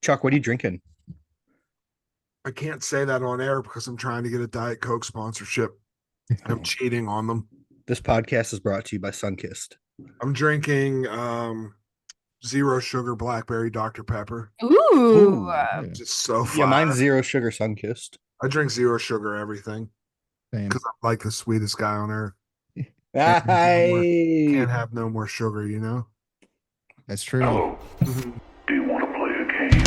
Chuck, what are you drinking? I can't say that on air because I'm trying to get a Diet Coke sponsorship. I'm cheating on them. This podcast is brought to you by Sunkist. I'm drinking zero sugar blackberry Dr. Pepper. Ooh. Just so fire. Yeah, mine's zero sugar Sunkist. I drink zero sugar everything Same. because I'm like the sweetest guy on earth. Hey. Can't have no more sugar, you know? That's true. Hello. Mhm. Do you want to play a game?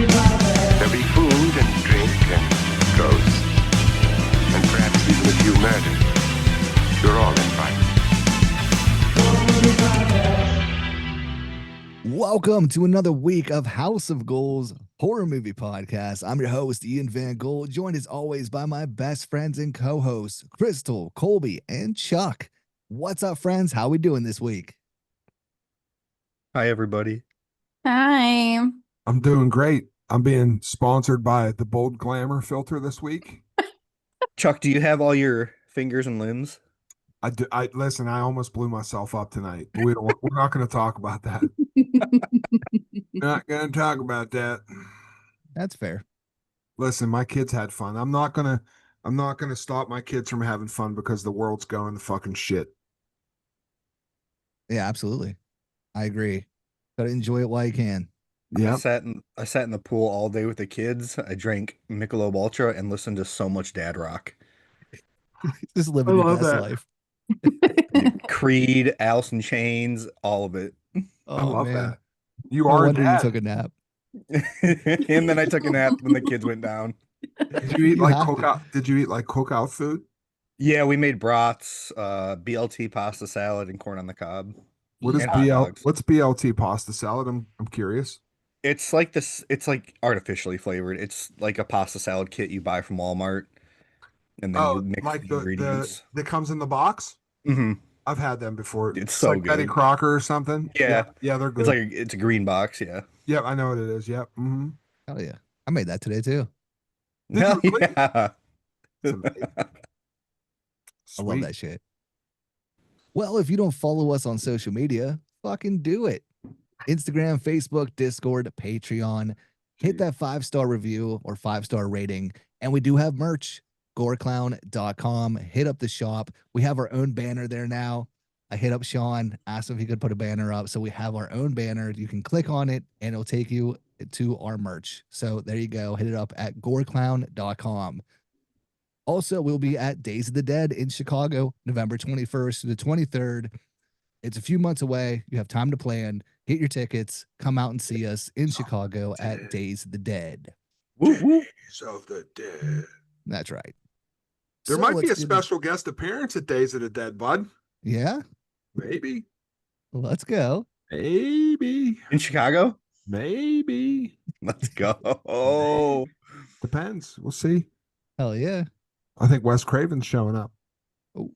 There'll be food and drink and ghosts, and perhaps even a few murders. You're all invited. Welcome to another week of House of Ghouls horror movie podcast. I'm your host, Ian VanGhoul, joined as always by my best friends and co-hosts, Crystal, Colby, and Chuck. What's up, friends? How we doing this week? Hi, everybody. Hi. I'm doing great. I'm being sponsored by the Bold Glamour filter this week. Chuck, do you have all your fingers and limbs? I listen, I almost blew myself up tonight. We're not going to talk about that. Not going to talk about that. That's fair. Listen, my kids had fun. I'm not gonna stop my kids from having fun because the world's going to fucking shit. Yeah, absolutely. I agree. Gotta enjoy it while you can. Yeah. I sat in the pool all day with the kids. I drank Michelob Ultra and listened to so much dad rock. Just living I your love best that. life. Creed, Alice in Chains, all of it. Oh, I love man. that. You No are a wonder you dad. took a nap. And then I took a nap when the kids went down. Did you eat You like have to. cookout? Did you eat like cookout food? Yeah, we made brats, BLT pasta salad, and corn on the cob. What is And Yeah. hot dogs. What's BLT pasta salad? I'm curious. It's like this. It's like artificially flavored. It's like a pasta salad kit you buy from Walmart, and then you Oh, mix like the ingredients. that comes in the box? Hmm. I've had them before. It's so like Betty good. Crocker or something. Yeah. Yeah, they're good. It's a green box. Yeah. Yeah, I know what it is. Yep. Mm-hmm. Hell yeah. I made that today too. Did Hell you really? yeah. It's amazing. I love Sweet. that shit. Well, if you don't follow us on social media, fucking do it. Instagram, Facebook, Discord, Patreon. Hit that 5-star review or 5-star rating. And we do have merch, goreclown.com. Hit up the shop. We have our own banner there now. I hit up Sean, asked him if he could put a banner up. So we have our own banner. You can click on it and it'll take you to our merch. So there you go. Hit it up at goreclown.com. Also, we'll be at Days of the Dead in Chicago, November 21st to the 23rd. It's a few months away. You have time to plan. Get your tickets. Come out and see us in Chicago at Days of the Dead. Woo, woo. Days of the Dead. That's right. There So might be a let's get in- special guest appearance at Days of the Dead, bud. Yeah, Maybe. let's go. Maybe. In Chicago? Maybe. Let's go. Depends. We'll see. Hell yeah. I think Wes Craven's showing up. Oh,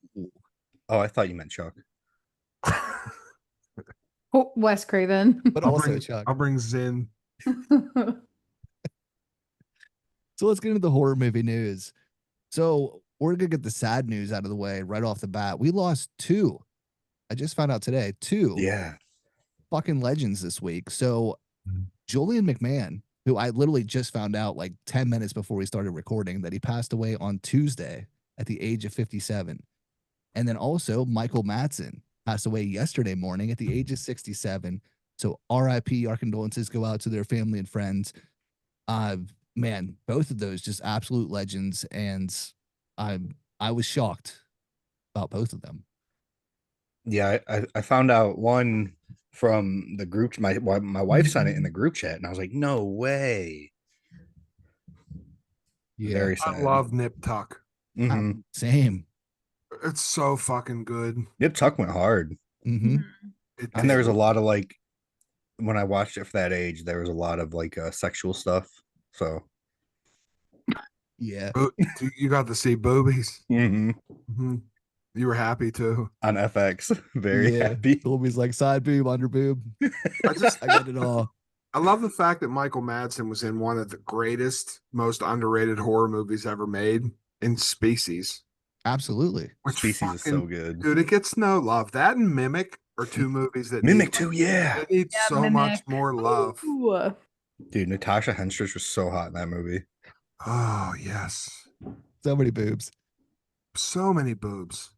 Oh, I thought you meant Chuck. Oh, Wes Craven. but also Chuck. I'll bring Zin. So let's get into the horror movie news. So we're going to get the sad news out of the way right off the bat. We lost two. I just found out today, two Yeah. fucking legends this week. So Mhm. Julian McMahon, who I literally just found out like 10 minutes before we started recording that he passed away on Tuesday at the age of 57. And then also Michael Madsen passed away yesterday morning at the age of 67. So RIP, our condolences go out to their family and friends. Man, both of those just absolute legends. And I was shocked about both of them. Yeah, I found out one from the group. My wife sent it in the group chat, and I was like, "No way!" Yeah, Very sad. I love Nip Tuck. Mhm. same. It's so fucking good. Nip Tuck went hard, Hmm. and there was a lot of like when I watched it for that age, there was a lot of like sexual stuff. So Yeah. You got to see boobies. mhm. Mhm. You were happy too. On FX, very Yeah. happy. Colby's like side boob, under boob. I just I got it all. I love the fact that Michael Madsen was in one of the greatest, most underrated horror movies ever made in Species. Absolutely. Which Species is so fucking good. dude, it gets no love. That and Mimic are two movies that Mimic need, too, like, yeah. they need Yeah, so much Mimic. more love. Ooh. Dude, Natasha Henstridge was so hot in that movie. Oh yes, So many boobs. so many boobs.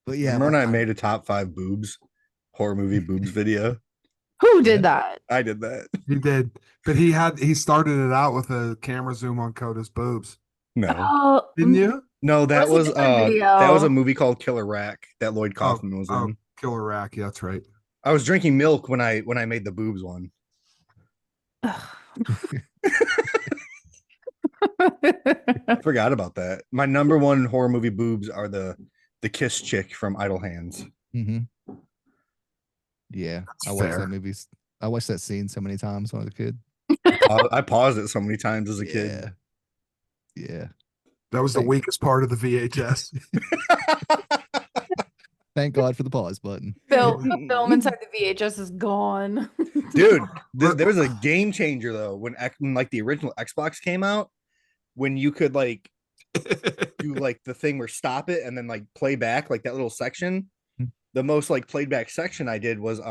But yeah, Remember when I made a top 5 boobs horror movie boobs video? Who did that? I did that. He did, but he started it out with a camera zoom on Coda's boobs, No. Oh, didn't you? No, that What's was a different video? that was a movie called Killer Rack that Lloyd Kaufman was in. Killer Rack. Yeah, that's right. I was drinking milk when I made the boobs one. I forgot about that. My number one horror movie boobs are the kiss chick from Idle Hands. Mm-hmm. Yeah, That's I watched fair. that movie. I watched that scene so many times when I was a kid. I paused it so many times as a kid. Yeah. That was the Thank- weakest part of the VHS. Thank God for the pause button. The film inside the VHS is gone. Dude, there's a game changer though when like the original Xbox came out, when you could like do like the thing where stop it and then like play back like that little section. The most like played back section I did was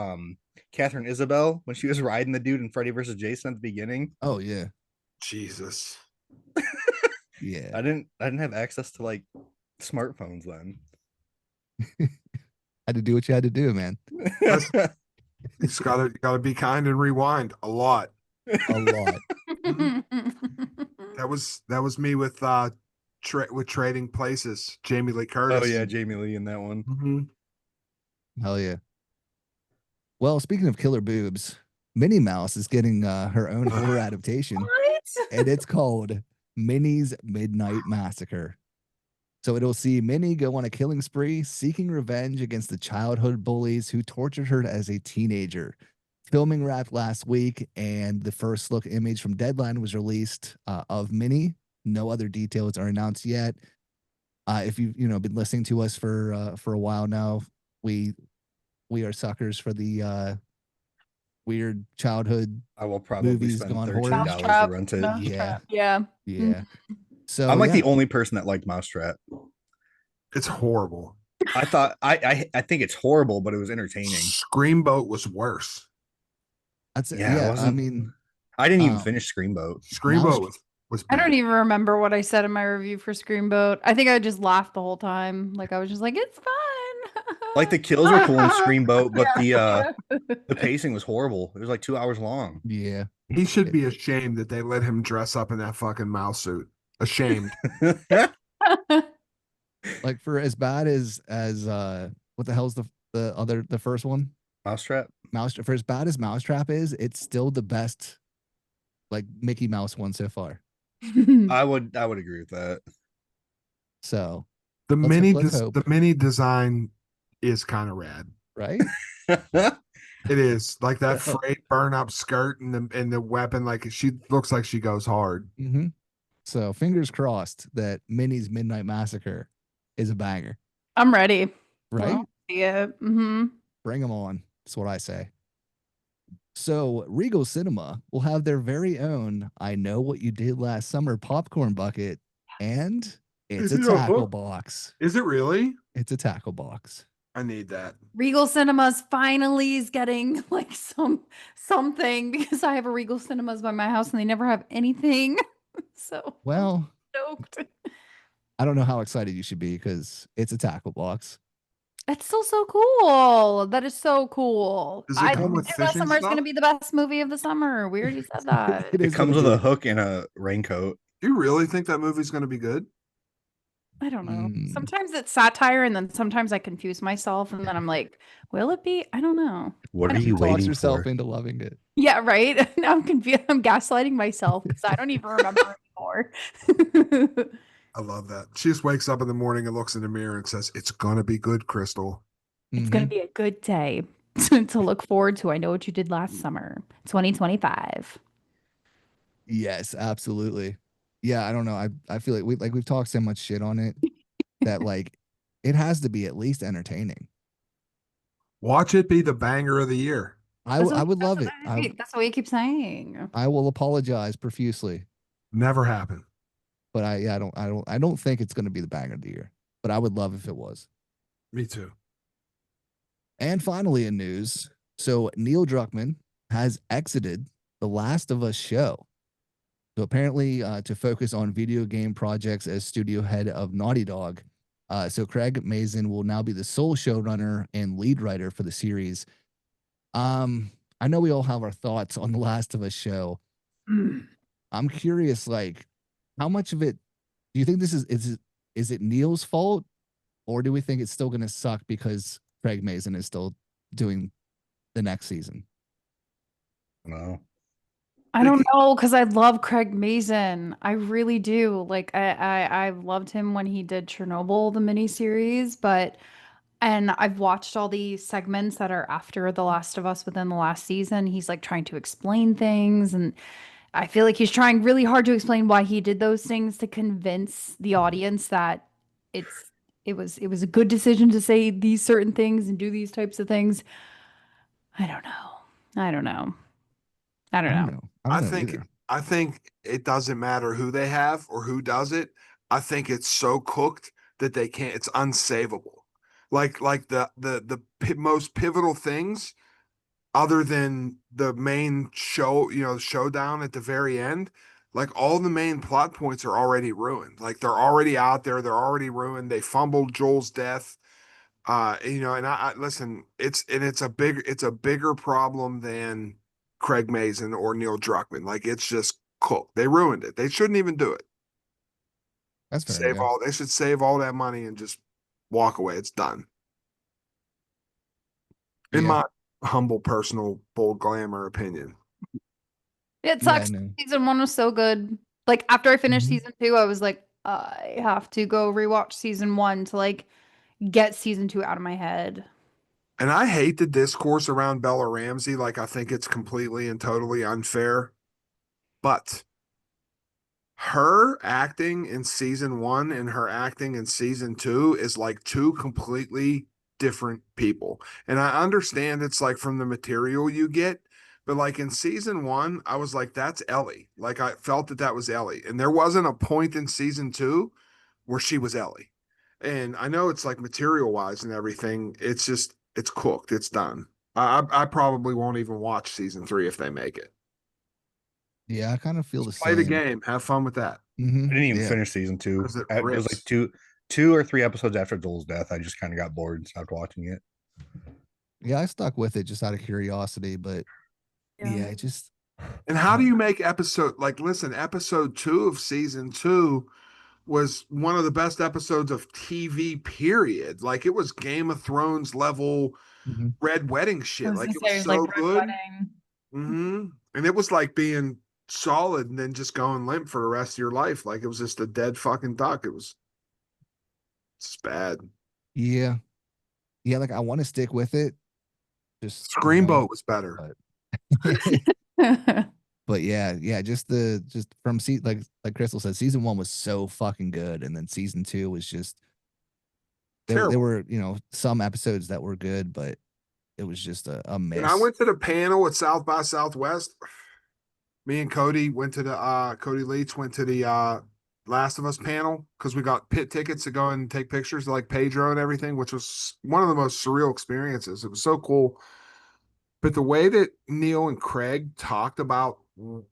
Catherine Isabel when she was riding the dude in Freddy versus Jason at the beginning. Oh yeah. Jesus. Yeah. I didn't have access to like smartphones then. Had to do what you had to do, man. You just gotta be kind and rewind a lot. A lot. That was me with Trading Places. Jamie Lee Curtis. Oh yeah, Jamie Lee in that one. Mhm. Hell yeah. Well, speaking of killer boobs, Minnie Mouse is getting her own horror adaptation, What? and it's called Minnie's Midnight Massacre. So it'll see Minnie go on a killing spree, seeking revenge against the childhood bullies who tortured her as a teenager. Filming wrapped last week, and the first look image from Deadline was released of Minnie. No other details are announced yet. If you've been listening to us for a while now, we are suckers for the weird childhood. I will probably Movies spend gone $13 horror. to rent it. Yeah. Yeah. Yeah. So I'm like yeah. the only person that liked Mousetrap. It's horrible. I thought I think it's horrible, but it was entertaining. Screamboat was worse. That's Yeah, it yeah. I wasn't- mean, I didn't even Oh. finish Screamboat. Screamboat was I bad. don't even remember what I said in my review for Screamboat. I think I just laughed the whole time. Like I was just like, it's fun. Like the kills were cool in Screamboat, but Yeah. the pacing was horrible. It was like 2 hours long. yeah. He should be ashamed that they let him dress up in that fucking mouse suit. Ashamed. Like for as bad as what the hell's the first one? Mousetrap. For as bad as Mousetrap is, it's still the best like Mickey Mouse one so far. I would agree with that. So The let's hope. the mini design is kind of rad. right? It is like that frayed burn up skirt and the weapon. Like she looks like she goes hard. Mm-hmm. So fingers crossed that Minnie's Midnight Massacre is a banger. I'm ready. Right? See it. Mm-hmm. Bring them on. That's what I say. So Regal Cinema will have their very own I Know What You Did Last Summer popcorn bucket, and it's Is a it a tackle book? box. Is it really? It's a tackle box. I need that. Regal Cinemas finally is getting like something because I have a Regal Cinemas by my house and they never have anything. So Well, stoked. I don't know how excited you should be because it's a tackle box. That's still so cool. That is so cool. Does it I come with think Last fishing Summer is going to stuff? be the best movie of the summer. We already said that. It It is comes gonna with a be. hook and a raincoat. Do you really think that movie's going to be good? I don't know. Mm. Sometimes it's satire, and then sometimes I confuse myself, and then I'm like, "Will it be?" I don't know. What I are don't- you Talks waiting yourself for? into loving it. Yeah, right. Now I'm confused. I'm gaslighting myself because I don't even remember anymore. I love that. She just wakes up in the morning and looks in the mirror and says, "It's gonna be good, Crystal." It's Mhm. going to be a good day to look forward to. I know what you did last summer, 2025. Yes, absolutely. Yeah, I don't know. I feel like we've talked so much shit on it that like it has to be at least entertaining. Watch it be the banger of the year. I would love it. That's what you keep saying. I will apologize profusely. Never happen. But I don't think it's going to be the banger of the year. But I would love if it was. Me too. And finally, in news, so Neil Druckmann has exited the Last of Us show. So apparently, to focus on video game projects as studio head of Naughty Dog. So Craig Mazin will now be the sole showrunner and lead writer for the series. I know we all have our thoughts on the Last of Us show. I'm curious, like, how much of it do you think this is it Neil's fault, or do we think it's still going to suck because Craig Mazin is still doing the next season? No. I don't know, because I love Craig Mazin. I really do. Like I loved him when he did Chernobyl, the miniseries, and I've watched all the segments that are after The Last of Us within the last season. He's like trying to explain things, and I feel like he's trying really hard to explain why he did those things to convince the audience that it was a good decision to say these certain things and do these types of things. I don't know. I don't know. I don't know. I don't know think either. I think it doesn't matter who they have or who does it. I think it's so cooked that they can't. It's unsavable. Like the most pivotal things, other than the main show, the showdown at the very end. Like all the main plot points are already ruined. Like they're already out there. They're already ruined. They fumbled Joel's death. And I listen. It's a bigger problem than Craig Mazin or Neil Druckmann. Like it's just cooked. They ruined it. They shouldn't even do it. That's fair. They should save all that money and just walk away. It's done. In my humble, personal, bold glamour opinion. It sucks. Season 1 was so good. Like after I finished season 2, I was like, I have to go rewatch season 1 to like get season 2 out of my head. And I hate the discourse around Bella Ramsey. Like I think it's completely and totally unfair. But her acting in season 1 and her acting in season 2 is like two completely different people. And I understand it's like from the material you get, but like in season 1, I was like, that's Ellie. Like I felt that was Ellie. And there wasn't a point in season 2 where she was Ellie. And I know it's like material wise and everything. It's just, it's cooked. It's done. I probably won't even watch season 3 if they make it. Yeah, I kind of feel the Play same. the game. Have fun with that. I didn't even finish season 2. It was like two or three episodes after Joel's death. I just kind of got bored and stopped watching it. Yeah, I stuck with it just out of curiosity, but it just. And how do you make episode episode 2 of season 2 was one of the best episodes of TV, period. Like it was Game of Thrones level Red Wedding shit. Like it was so good. And it was like being solid and then just going limp for the rest of your life. Like it was just a dead fucking duck. It's bad. Yeah. Like I want to stick with it. Just Screamboat was better. But just from like Crystal said, season 1 was so fucking good, and then season 2 was just there were some episodes that were good, but it was just a miss. And I went to the panel at South by Southwest. Me and Cody went to the Cody Leitz went to the Last of Us panel because we got pit tickets to go and take pictures like Pedro and everything, which was one of the most surreal experiences. It was so cool. But the way that Neil and Craig talked about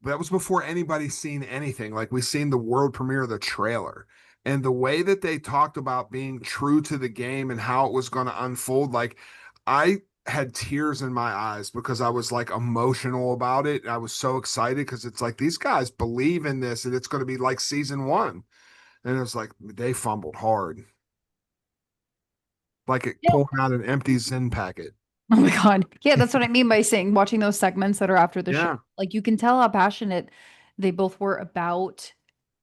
that was before anybody's seen anything. Like we seen the world premiere of the trailer. And the way that they talked about being true to the game and how it was going to unfold, like I had tears in my eyes because I was like emotional about it. I was so excited because it's like these guys believe in this and it's going to be like season 1. And it was like they fumbled hard. Like it pulling out an empty Zen packet. Oh my God. Yeah, that's what I mean by saying watching those segments that are after the show. Like you can tell how passionate they both were about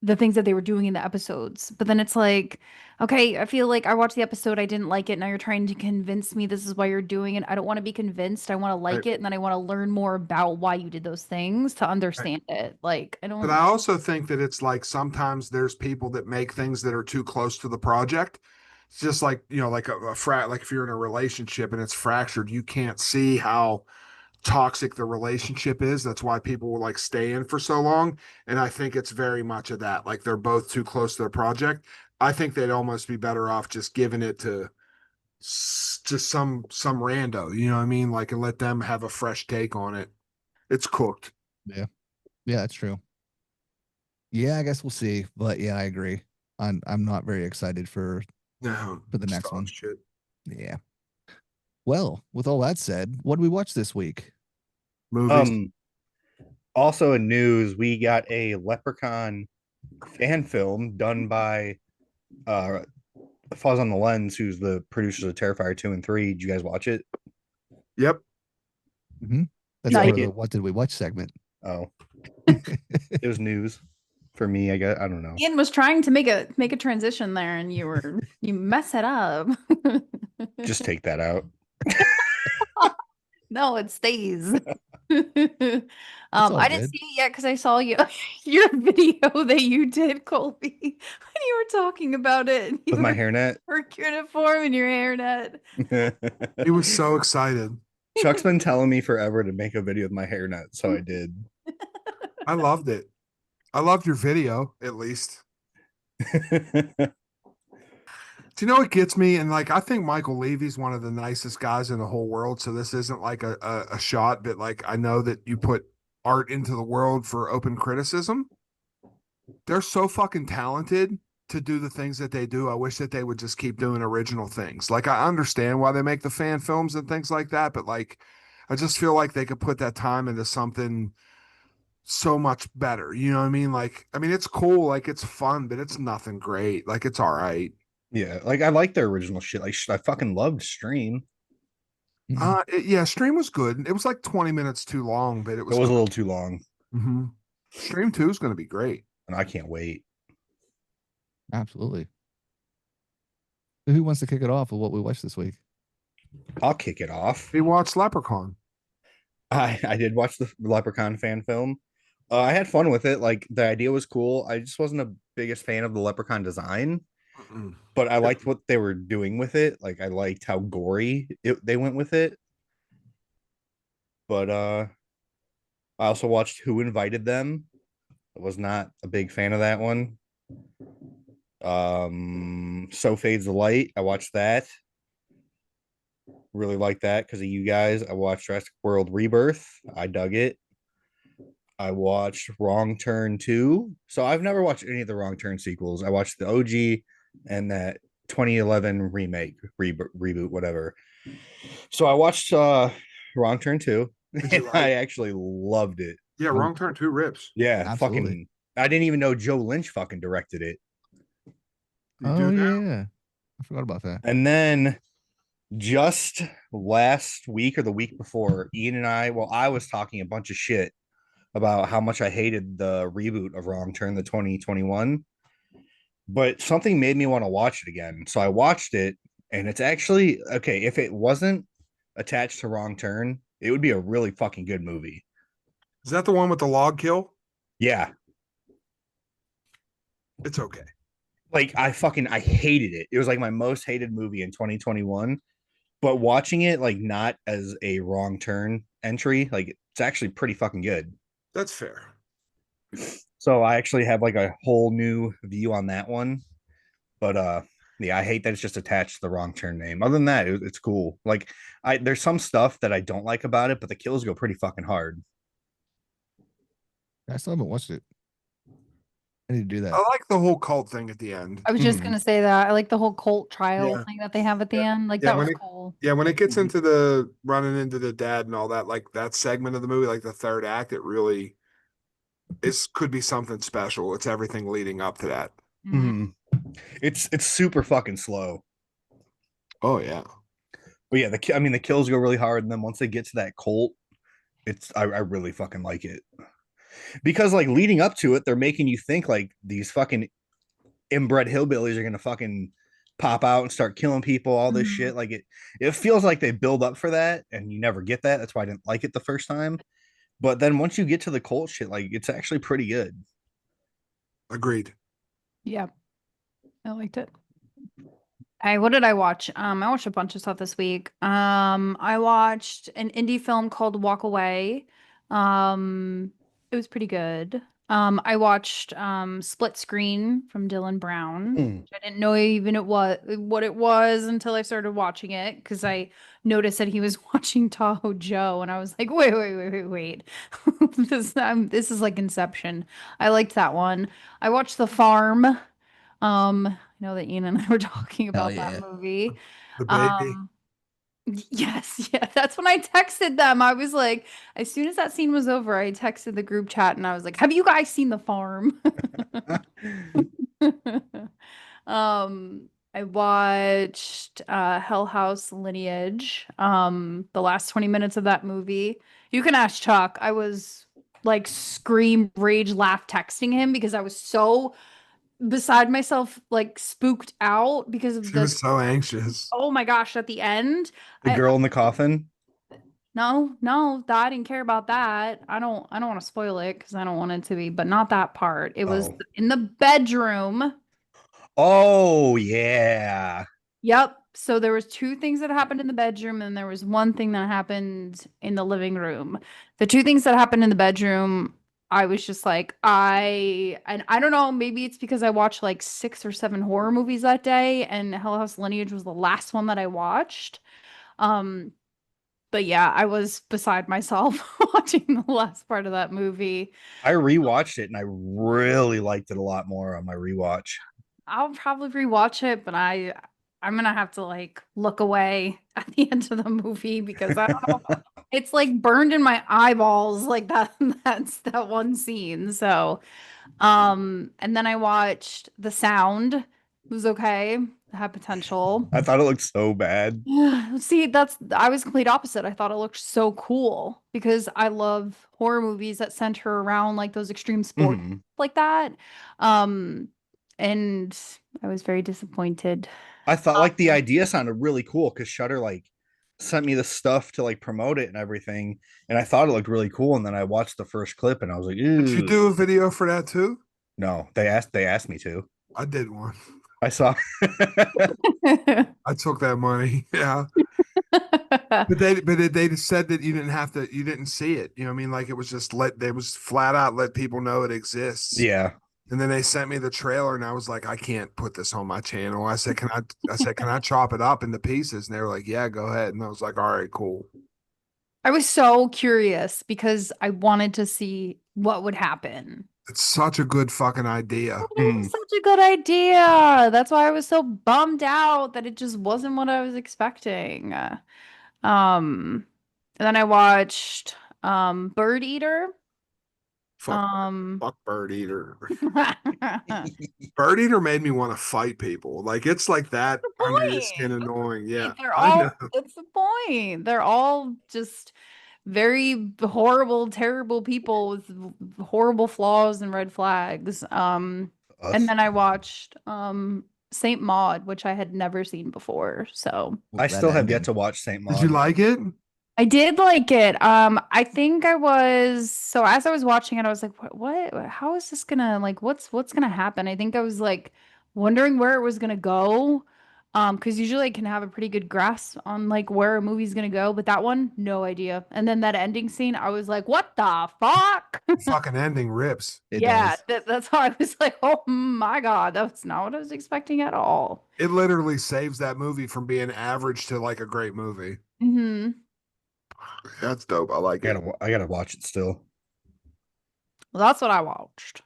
the things that they were doing in the episodes. But then it's like, okay, I feel like I watched the episode, I didn't like it. Now you're trying to convince me this is why you're doing it. I don't want to be convinced. I want to like it. And then I want to learn more about why you did those things to understand it. Like, I don't. But I also think that it's like sometimes there's people that make things that are too close to the project. It's just like, like like if you're in a relationship and it's fractured, you can't see how toxic the relationship is. That's why people will like stay in for so long. And I think it's very much of that. Like they're both too close to their project. I think they'd almost be better off just giving it to just some rando, you know what I mean? Like, and let them have a fresh take on it. It's cooked. Yeah, that's true. Yeah, I guess we'll see. But yeah, I agree. I'm not very excited for No, the next one. shit. Yeah. Well, with all that said, what did we watch this week? Movies. Also in news, we got a Leprechaun fan film done by Fuzz on the Lens, who's the producers of Terrifier 2 and 3. Did you guys watch it? Yep. That's Like part of the What Did We Watch segment. Oh. It was news for me, I guess. I don't know. Ian was trying to make a transition there, and you mess it up. Just take that out. No, it stays. all I didn't good. see it yet because I saw your video that you did, Colby, when you were talking about it. You With my were hairnet. work uniform and your hairnet. He was so excited. Chuck's been telling me forever to make a video with my hairnet, so I did. I loved it. I loved your video, at least. Do you know what gets me? And like, I think Michael Levy's one of the nicest guys in the whole world. So this isn't like a shot, but like, I know that you put art into the world for open criticism. They're so fucking talented to do the things that they do. I wish that they would just keep doing original things. Like, I understand why they make the fan films and things like that, but like, I just feel like they could put that time into something so much better. You know what I mean? Like, I mean, it's cool. Like, it's fun, but it's nothing great. Like, it's all right. Yeah, like I like their original shit. Like I fucking loved Stream. Yeah, Stream was good. It was like 20 minutes too long, but it was a little too long. Mm-hmm. Stream 2 is going to be great. And I can't wait. Absolutely. Who wants to kick it off with what we watched this week? I'll kick it off. We watched Leprechaun. I did watch the Leprechaun fan film. I had fun with it. Like the idea was cool. I just wasn't the biggest fan of the Leprechaun design. But I liked what they were doing with it. Like I liked how gory they went with it. But I also watched Who Invited Them. I was not a big fan of that one. So Fades the Light. I watched that. Really like that because of you guys. I watched Jurassic World Rebirth. I dug it. I watched Wrong Turn 2. So I've never watched any of the Wrong Turn sequels. I watched the OG and that 2011 remake, reboot, whatever. So I watched Wrong Turn 2 and I actually loved it. Yeah, Wrong Turn 2 rips. Yeah, Absolutely. fucking. I didn't even know Joe Lynch fucking directed it. Oh yeah, I forgot about that. And then just last week or the week before, Ian and I was talking a bunch of shit about how much I hated the reboot of Wrong Turn, the 2021. But something made me want to watch it again. So I watched it, and it's actually okay. If it wasn't attached to Wrong Turn, it would be a really fucking good movie. Is that the one with the log kill? Yeah. It's okay. Like I hated it. It was like my most hated movie in 2021. But watching it like not as a Wrong Turn entry, like it's actually pretty fucking good. That's fair. So I actually have like a whole new view on that one. But yeah, I hate that it's just attached to the Wrong Turn name. Other than that, it's cool. Like there's some stuff that I don't like about it, but the kills go pretty fucking hard. I still haven't watched it. I need to do that. I like the whole cult thing at the end. I was just gonna say that. I like the whole cult trial Yeah. thing that they have at the end. Like Yeah, that was when cool. Yeah, when it gets into the running into the dad and all that, like that segment of the movie, like the third act, it really could be something special. It's everything leading up to that. Mhm. It's super fucking slow. Oh yeah. But yeah, the kills go really hard, and then once they get to that cult, I really fucking like it. Because like leading up to it, they're making you think like these fucking inbred hillbillies are gonna fucking pop out and start killing people, all this shit. Like it feels like they build up for that, and you never get that. That's why I didn't like it the first time. But then once you get to the cult shit, like it's actually pretty good. Agreed. Yeah. I liked it. Hey, what did I watch? I watched a bunch of stuff this week. I watched an indie film called Walk Away. It was pretty good. I watched Split Screen from Dylan Brown. Mm. Which I didn't know even it was what it was until I started watching it because I noticed that he was watching Tahoe Joe, and I was like, wait. This is like Inception. I liked that one. I watched The Farm. I know that Ian and I were talking Hell about that yeah. movie. The baby. Um, yes, yeah, that's when I texted them. I was like, as soon as that scene was over, I texted the group chat and I was like, "Have you guys seen The Farm?" I watched Hell House Lineage. The last 20 minutes of that movie. You can ask Chuck. I was like scream, rage, laugh texting him because I was so beside myself, like spooked out because of She was the so anxious. oh my gosh, at the end. The I girl in the coffin. no, I didn't care about that. I don't want to spoil it because I don't want it to be, but not that part. It was Oh. in the bedroom. Oh yeah. Yep. So there was two things that happened in the bedroom, and there was one thing that happened in the living room. The two things that happened in the bedroom, I was just like, and I don't know, maybe it's because I watched like 6 or 7 horror movies that day, and Hell House Lineage was the last one that I watched. Um, but yeah, I was beside myself watching the last part of that movie. I rewatched it and I really liked it a lot more on my rewatch. I'll probably rewatch it, but I'm gonna have to like look away at the end of the movie because I don't know. It's like burned in my eyeballs like that that's that one scene. So, and then I watched The Sound. It was okay. It had potential. I thought it looked so bad. See, I was complete opposite. I thought it looked so cool because I love horror movies that center around like those extreme sports Mhm. like that. Um, and I was very disappointed. I thought like the idea sounded really cool because Shutter like sent me the stuff to like promote it and everything, and I thought it looked really cool. And then I watched the first clip and I was like, Did you "Ew." do a video for that too? No, they asked me to. I did one. I saw. I took that money. Yeah. But they just said that you didn't see it. You know what I mean? Like it was just they was flat out let people know it exists. Yeah, And then they sent me the trailer and I was like, I can't put this on my channel. Can I chop it up into pieces? And they were like, yeah, go ahead. And I was like, all right, cool. I was so curious because I wanted to see what would happen. It's such a good fucking idea. It was such a good idea. That's why I was so bummed out that it just wasn't what I was expecting. And then I watched Bird Eater. Fuck Bird Eater. Bird Eater made me want to fight people. Like it's like that under your skin annoying. Yeah. I know. That's the point. They're all just very horrible, terrible people with horrible flaws and red flags. And then I watched Saint Maud, which I had never seen before. So I still have yet to watch Saint Maud. Did you like it? I did like it. I think I was so as I was watching it, I was like, what? How is this gonna like? What's gonna happen? I think I was like wondering where it was gonna go. Because usually I can have a pretty good grasp on like where a movie's gonna go, but that one, no idea. And then that ending scene, I was like, what the fuck? Fucking ending rips. Yeah, that's how I was like, oh my God, that's not what I was expecting at all. It literally saves that movie from being average to like a great movie. Mm-hmm. That's dope. I like it. I gotta watch it still. Well, that's what I watched.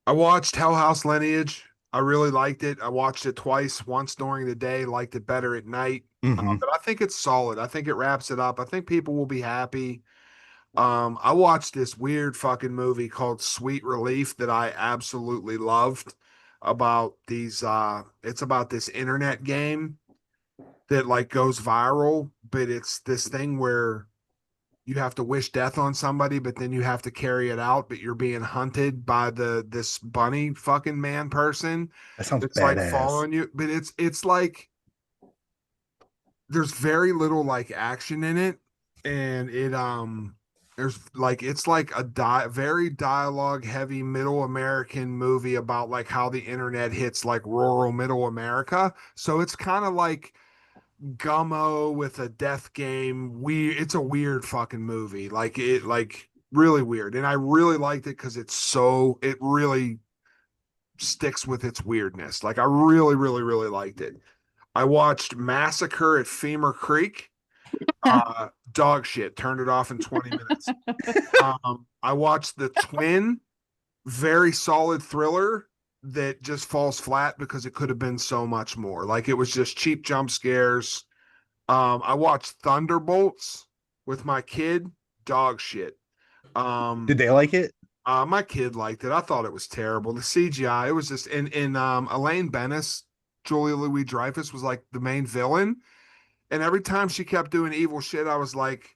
I watched Hell House Lineage. I really liked it. I watched it twice, once during the day, liked it better at night. Mhm. But I think it's solid. I think it wraps it up. I think people will be happy. I watched this weird fucking movie called Sweet Relief that I absolutely loved about it's about this internet game that like goes viral, but it's this thing where you have to wish death on somebody, but then you have to carry it out, but you're being hunted by this bunny fucking man person. That sounds It's like badass. following you, but it's like there's very little like action in it, and There's like it's like a very dialogue heavy middle American movie about like how the internet hits like rural middle America. So it's kind of like Gummo with a death game. It's a weird fucking movie. Like really weird. And I really liked it because it really sticks with its weirdness. Like I really, really, really liked it. I watched Massacre at Femur Creek. Dog shit. Turned it off in 20 minutes. I watched The Twin, very solid thriller that just falls flat because it could have been so much more. Like it was just cheap jump scares. I watched Thunderbolts with my kid. Dog shit. Did they like it? My kid liked it. I thought it was terrible. The CGI, it was just in Elaine Bennis, Julia Louis-Dreyfus was like the main villain. And every time she kept doing evil shit, I was like,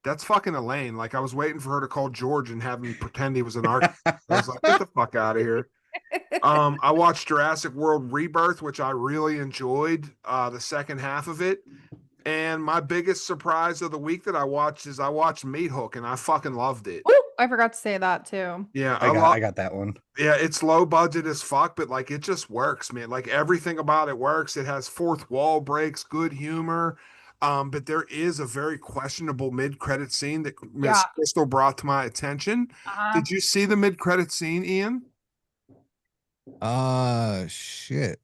that's fucking Elaine. Like I was waiting for her to call George and have him pretend he was an architect. I was like, get the fuck out of here. I watched Jurassic World Rebirth, which I really enjoyed, the second half of it. And my biggest surprise of the week that I watched Meat Hook, and I fucking loved it. Ooh, I forgot to say that too. Yeah, I got that one. Yeah, it's low budget as fuck, but like it just works, man. Like everything about it works. It has fourth wall breaks, good humor. But there is a very questionable mid-credit scene that Miss Crystal brought to my attention. Did you see the mid-credit scene, Ian? Shit.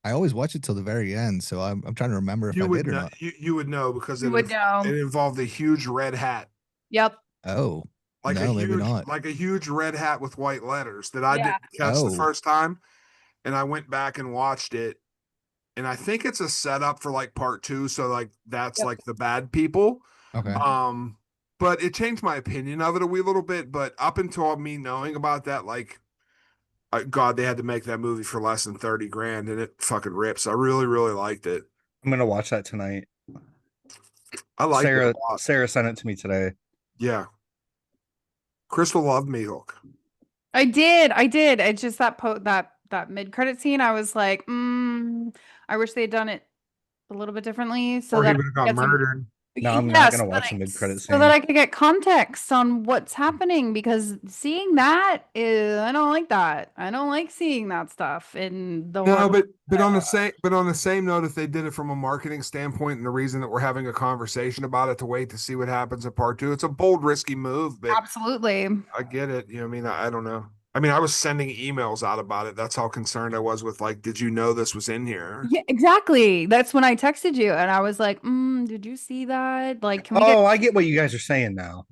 I always watch it till the very end, so I'm trying to remember if I did or not. You would know because You would know. it involved a huge red hat. Yep. Oh, Like no, a huge, maybe not. like a huge red hat with white letters that I didn't catch the first time. And I went back and watched it. And I think it's a setup for like part 2. So like that's like the bad people. Okay. But it changed my opinion of it a wee little bit. But up until me knowing about that, like, God, they had to make that movie for less than 30 grand and it fucking rips. I really, really liked it. I'm gonna watch that tonight. I like it a lot. Sarah sent it to me today. Yeah. Crystal loved Meat Hook. I did. It's just that mid-credit scene. I was like, I wish they had done it a little bit differently. So Or he that would have got murdered. No, I'm not gonna watch the mid-credit scene. So that I could get context on what's happening, because seeing that is, I don't like that. I don't like seeing that stuff in the No, but on the same note, if they did it from a marketing standpoint, and the reason that we're having a conversation about it to wait to see what happens in part 2, it's a bold, risky move. But absolutely, I get it. You know, I mean, I don't know. I mean, I was sending emails out about it. That's how concerned I was with, like, did you know this was in here? Yeah, exactly. That's when I texted you and I was like, did you see that? Like, can we I get what you guys are saying now.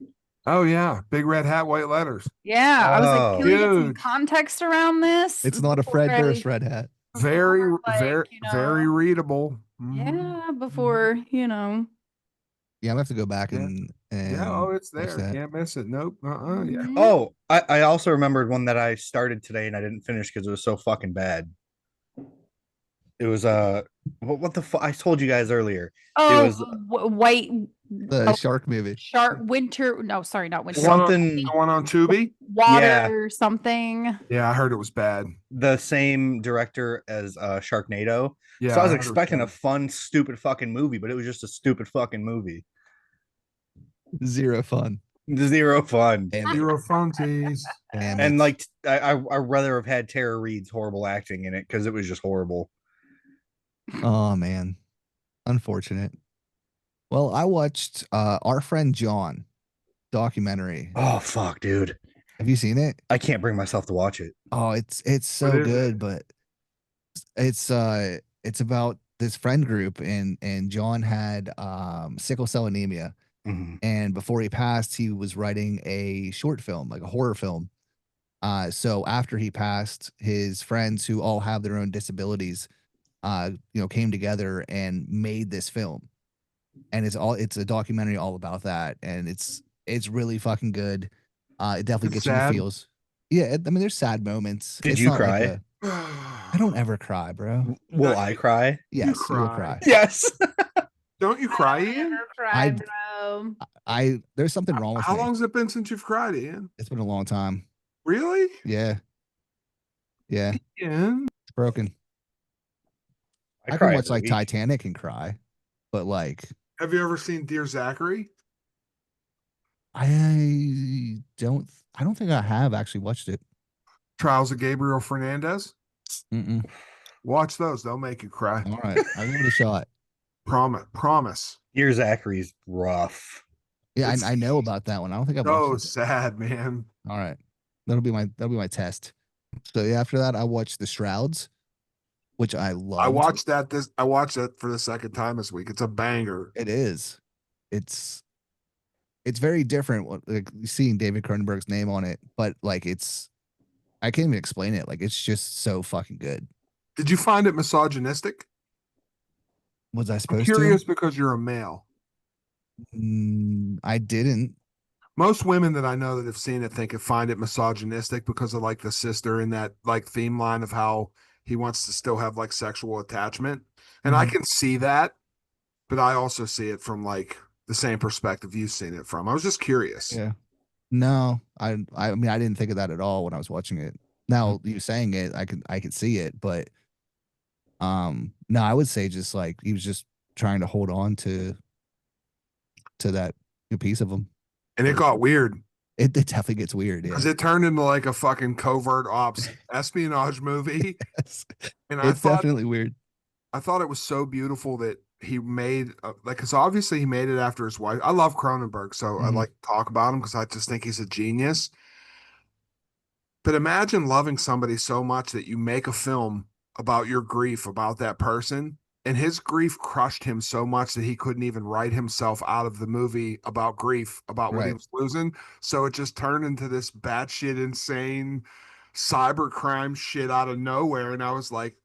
Oh yeah, big red hat, white letters. Yeah, I was like, can we get some Dude. context around this? It's not a Fred Durst red hat. Very, Like, very, very readable. Yeah, before, Yeah, I'm gonna have to go back and Yeah, oh, it's watch there. that. Can't miss it. Nope. Yeah. Mhm. Oh, I also remembered one that I started today and I didn't finish because it was so fucking bad. It was what the fuck? I told you guys earlier. Oh, It was white The shark movie. shark winter. No, sorry, not winter. something. The one on Tubi. Water something. Yeah, I heard it was bad. The same director as Sharknado. Yeah, So I was heard it was expecting a bad. fun, stupid fucking movie, but it was just a stupid fucking movie. Zero fun. Zero fun. Damn it. Zero funsies. Damn And it. like I'd rather have had Tara Reid's horrible acting in it because it was just horrible. Oh man, unfortunate. Well, I watched Our Friend John documentary. Oh fuck, dude. Have you seen it? I can't bring myself to watch it. Oh, it's so What is good, it? but it's about this friend group, and John had sickle cell anemia, Mhm. and before he passed, he was writing a short film, like a horror film. So after he passed, his friends who all have their own disabilities, came together and made this film, and it's a documentary all about that, and it's really fucking good. It definitely It's gets you in the sad? feels. Yeah, I mean, there's sad moments. Did It's you not like cry? I don't ever cry, bro. Will I cry? Yes, you will cry. cry. Yes. Don't you cry, Ian? Never cried, bro. There's something wrong with How me. long's it been since you've cried, Ian? It's been a long time. Really? Yeah, Ian? it's broken. I can cry watch every like week. Titanic and cry, but like, Have you ever seen Dear Zachary? I don't think I have actually watched it. Trials of Gabriel Fernandez. Mm-mm. Watch those; they'll make you cry. All right, I'll give it a shot. Promise. Dear Zachary's rough. Yeah, It's I know about that one. I don't think I've so watched it. sad, man. All right, that'll be my test. So yeah, after that, I watched The Shrouds, which I loved. I watched that for the second time this week. It's a banger. It is. It's very different. Like seeing David Cronenberg's name on it, but like I can't even explain it. Like it's just so fucking good. Did you find it misogynistic? Was I I'm supposed curious to? because you're a male. I didn't. Most women that I know that have seen it find it misogynistic because of like the sister in that like theme line of how he wants to still have like sexual attachment. And I Mhm. can see that, but I also see it from like the same perspective you've seen it from. I was just curious. Yeah. No, I mean I didn't think of that at all when I was watching it. Now you saying it, I could see it, but no, I would say just like he was just trying to hold on to that piece of him. And it got weird It definitely gets weird. Yeah. because it turned into like a fucking covert ops espionage movie. Yes. And It's definitely weird. I thought it was so beautiful that he made like, because obviously he made it after his wife. I love Cronenberg, so I Mhm. like to talk about him because I just think he's a genius. But imagine loving somebody so much that you make a film about your grief about that person, and his grief crushed him so much that he couldn't even write himself out of the movie about grief, about what he Right. was losing. So it just turned into this batshit insane cybercrime shit out of nowhere. And I was like,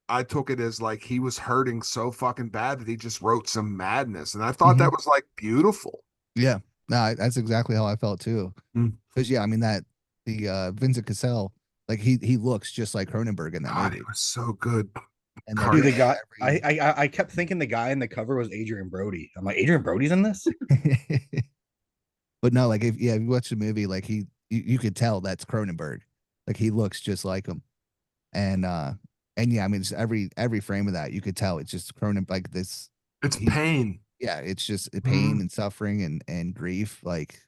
I took it as like he was hurting so fucking bad that he just wrote some madness. And I thought that was like beautiful. Yeah. No, that's exactly how I felt too. Mm. Because yeah, I mean the Vincent Cassel, like he looks just like Cronenberg in that God, movie. he was so good. And Dude, Dude, the guy, I kept thinking the guy in the cover was Adrian Brody. I'm like, Adrian Brody's in this? but no, like if you watch the movie, like you could tell that's Cronenberg. Like he looks just like him. And yeah, I mean just every frame of that, you could tell it's just Cronenberg like this. It's pain. Yeah, it's just pain Mhm. and suffering and grief. Like,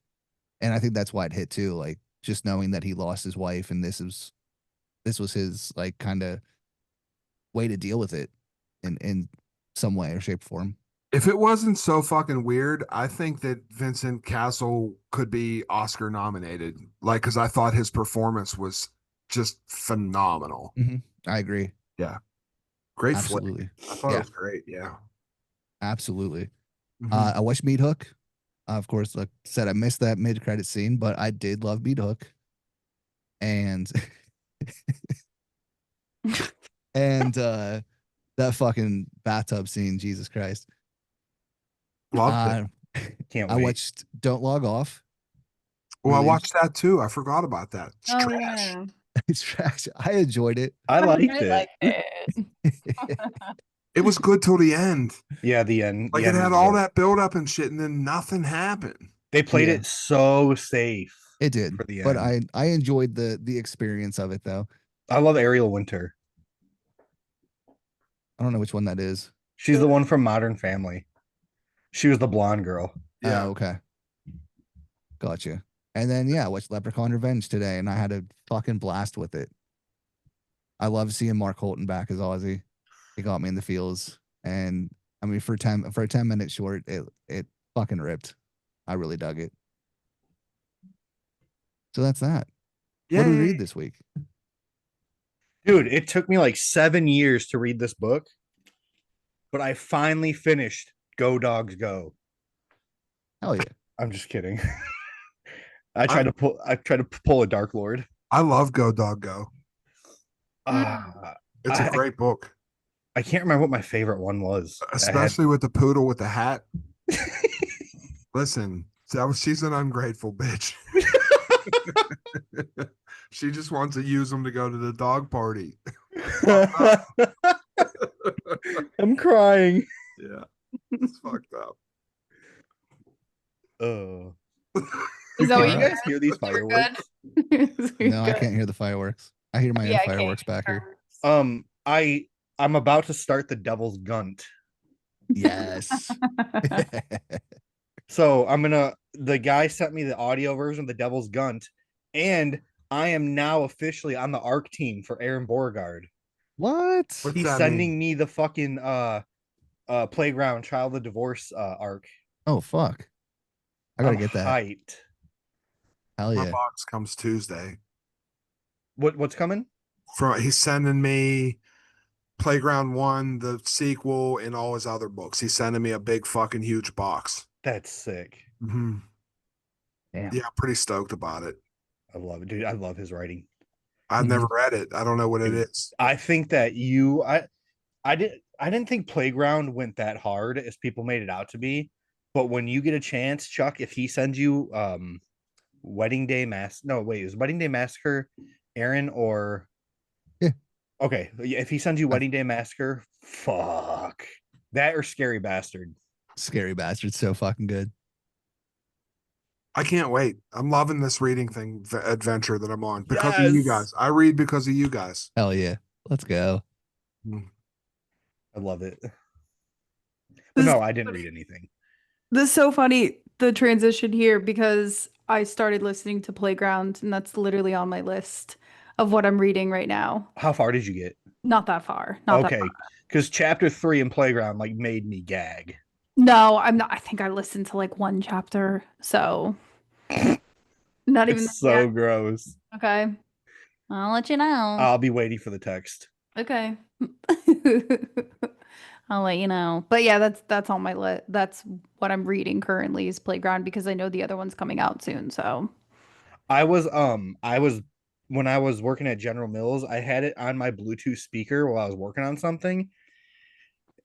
and I think that's why it hit too. Like just knowing that he lost his wife and this was his like kind of way to deal with it in some way or shape or form. If it wasn't so fucking weird, I think that Vincent Castle could be Oscar nominated. Like, because I thought his performance was just phenomenal. I agree. Yeah. Great flick. Absolutely. I thought Yeah. it was great. Yeah. Absolutely. Mhm. I watched Meat Hook. Of course, like I said, I missed that mid-credit scene, but I did love Meat Hook. And and that fucking bathtub scene, Jesus Christ. Loved it. Can't I wait. watched Don't Log Off. Well, I Really watched that too. I forgot about that. It's Oh, trash. yeah. It's trash. I enjoyed it. I liked really it. liked it. It was good till the end. Yeah, the end. Like the it end had was all good. that build up and shit, and then nothing happened. They played Yeah. it so safe. It did. For the But end. I enjoyed the experience of it though. I love Ariel Winter. I don't know which one that is. She's the one from Modern Family. She was the blonde girl. Yeah. Oh, okay. Gotcha. And then yeah, I watched Leprechaun Revenge today, and I had a fucking blast with it. I love seeing Mark Holton back as Ozzy. It got me in the feels. And I mean for a 10-minute short, it fucking ripped. I really dug it. So that's that. What did we read this week? Dude, it took me like 7 years to read this book, but I finally finished Go Dogs Go. Hell yeah. I'm just kidding. I tried to pull a Dark Lord. I love Go Dog Go. It's a great book. I can't remember what my favorite one was. Especially with the poodle with the hat. Listen, she's an ungrateful bitch. She just wants to use them to go to the dog party. I'm crying. Yeah. It's fucked up. Oh. Is that what you Can guys guys hear these You're fireworks? good? No, I can't hear the fireworks. I hear my own Yeah, I can't fireworks back here. I'm about to start the Devil's Gunt. Yes. So the guy sent me the audio version of The Devil's Gunt, and I am now officially on the ARC team for Aaron Beauregard. What? What's He's that sending mean? me the fucking Playground Child of Divorce arc. Oh fuck! I gotta I'm get that. hyped. Hell My yeah! box comes Tuesday. What's coming? He's sending me Playground 1, the sequel, and all his other books. He's sending me a big fucking huge box. That's sick. Mm-hmm. Damn. Yeah, I'm pretty stoked about it. I love it, dude. I love his writing. I've Mhm. never read it. I don't know what it Dude, is. I think that I didn't think Playground went that hard as people made it out to be. But when you get a chance, Chuck, if he sends you Wedding Day Mass no wait, is Wedding Day Massacre Aaron or Yeah. okay, if he sends you I- Wedding Day Massacre, fuck. That or Scary Bastard. Scary Bastard's so fucking good. I can't wait. I'm loving this reading adventure that I'm on because of you Yes. guys. I read because of you guys. Hell yeah! Let's go. I love it. But This- no, I didn't read anything. This is so funny, the transition here, because I started listening to Playground, and that's literally on my list of what I'm reading right now. How far did you get? Not that far. Not that Okay, far. because chapter 3 in Playground like made me gag. No, I'm not. I think I listened to like one chapter, so not even. It's so gross. Okay. I'll let you know. I'll be waiting for the text. Okay. I'll let you know. But yeah, that's on my list. That's what I'm reading currently is Playground because I know the other one's coming out soon. So I was when I was working at General Mills, I had it on my Bluetooth speaker while I was working on something.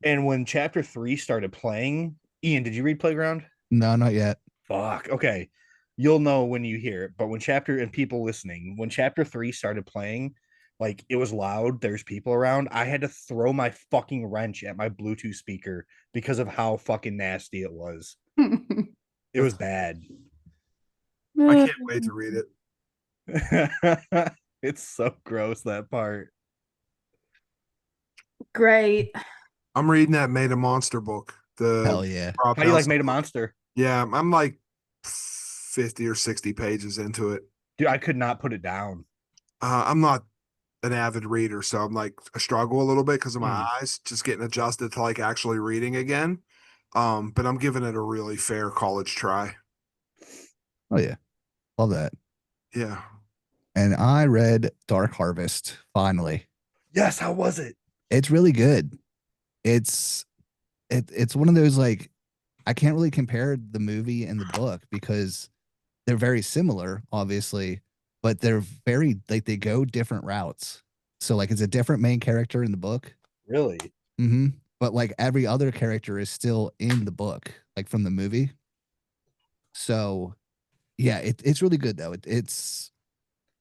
And when chapter 3 started playing, Ian, did you read Playground? No, not yet. Fuck. Okay. You'll know when you hear it. But and people listening, when chapter 3 started playing, like it was loud, there's people around. I had to throw my fucking wrench at my Bluetooth speaker because of how fucking nasty it was. It was bad. I can't wait to read it. It's so gross, that part. great. I'm reading that Made a Monster book. Hell yeah! How do you like Made a Monster? Yeah, I'm like 50 or 60 pages into it. Dude, I could not put it down. I'm not an avid reader, so I'm like I struggle a little bit because of my Mm. eyes, just getting adjusted to like actually reading again. But I'm giving it a really fair college try. Oh yeah, love that. Yeah. And I read Dark Harvest finally. Yes, how was it? It's really good. It's one of those like I can't really compare the movie and the book because they're very similar, obviously, but they're very like they go different routes. So like it's a different main character in the book. Really? Mm-hmm. But like every other character is still in the book, like from the movie. So yeah, it's really good though. It's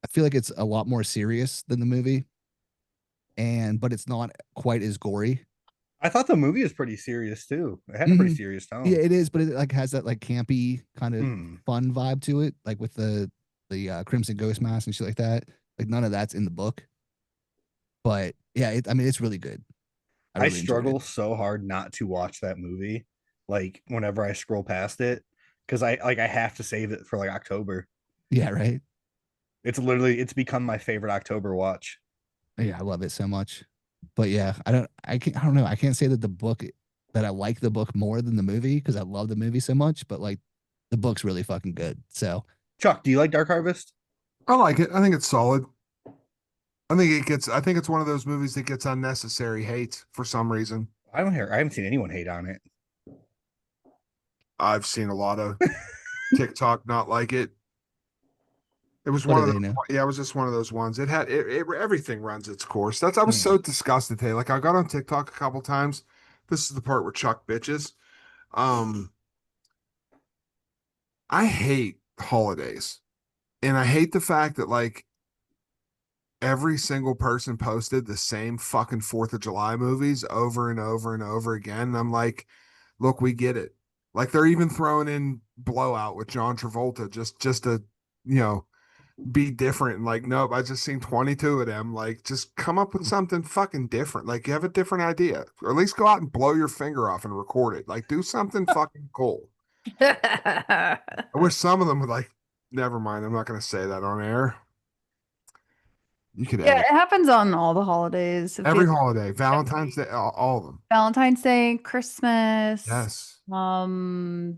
I feel like it's a lot more serious than the movie, but it's not quite as gory. I thought the movie was pretty serious too. It had a pretty Mhm. serious tone. Yeah, it is, but it like has that like campy kind of Hmm. fun vibe to it, like with the Crimson Ghost mask and shit like that. Like none of that's in the book, but yeah, I mean it's really good. I really enjoyed struggle it. so hard not to watch that movie. Like whenever I scroll past it, because I have to save it for like October. Yeah, right. It's become my favorite October watch. Yeah, I love it so much. But yeah, I don't know. I can't say that that I like the book more than the movie because I love the movie so much, but like the book's really fucking good. So Chuck, do you like Dark Harvest? I like it. I think it's solid. I think it's one of those movies that gets unnecessary hate for some reason. I haven't seen anyone hate on it. I've seen a lot of TikTok not like it. It was What one do of they the, know? yeah, it was just one of those ones. Everything runs its course. I was so disgusted today. Like I got on TikTok a couple times. This is the part where Chuck bitches. I hate holidays. And I hate the fact that like every single person posted the same fucking 4th of July movies over and over and over again. And I'm like, look, we get it. Like they're even throwing in Blowout with John Travolta just to, you know, be different. And like, nope, I just seen 22 of them. Like, just come up with something fucking different. Like, you have a different idea, or at least go out and blow your finger off and record it. Like, do something fucking cool. I wish some of them would like. Never mind. I'm not going to say that on air. You could Yeah, edit it happens on all the holidays. It every feels- holiday, Valentine's Day, all of them. Valentine's Day, Christmas. Yes. I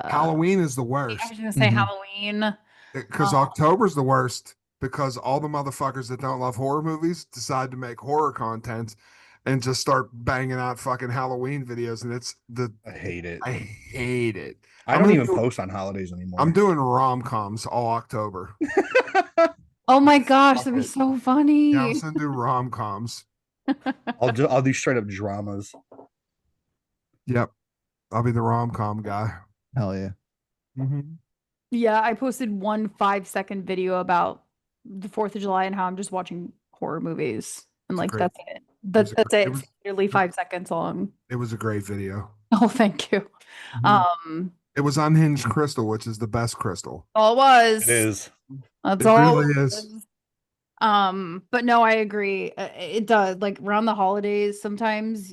Halloween is the was worst gonna say Mhm. Halloween. because October's the worst because all the motherfuckers that don't love horror movies decide to make horror content and just start banging out fucking Halloween videos, and I hate it. I hate it. I I'm don't gonna even do- post on holidays anymore. I'm doing rom-coms all October. Oh my gosh, Fuck that'd be it. so funny. Yeah, I'm just gonna do rom-coms. I'll do straight up dramas. Yep, I'll be the rom-com guy. Hell yeah. Yeah, I posted one 5-second video about the 4th of July and how I'm just watching horror movies. And like great- that's it. was a That's great- it. it It's was- nearly 5 seconds long. It was a great video. Oh, thank you. It was Unhinged Crystal, which is the best crystal. All it was. It is. That's It all really it is. was. But no, I agree. It does. Like around the holidays, sometimes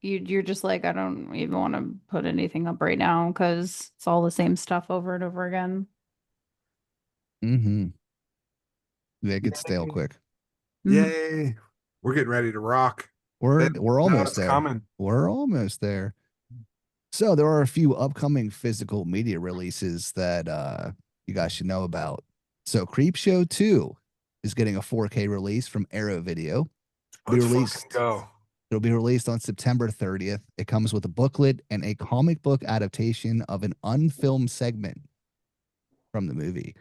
you're just like, I don't even want to put anything up right now because it's all the same stuff over and over again. Mm-hmm. They get stale quick. Mhm. Yay! We're getting ready to rock. We're Now almost it's there. coming. We're almost there. So there are a few upcoming physical media releases that you guys should know about. So Creepshow 2 is getting a 4K release from Arrow Video. Let's fucking released. go. It'll be released on September 30th. It comes with a booklet and a comic book adaptation of an unfilmed segment from the movie.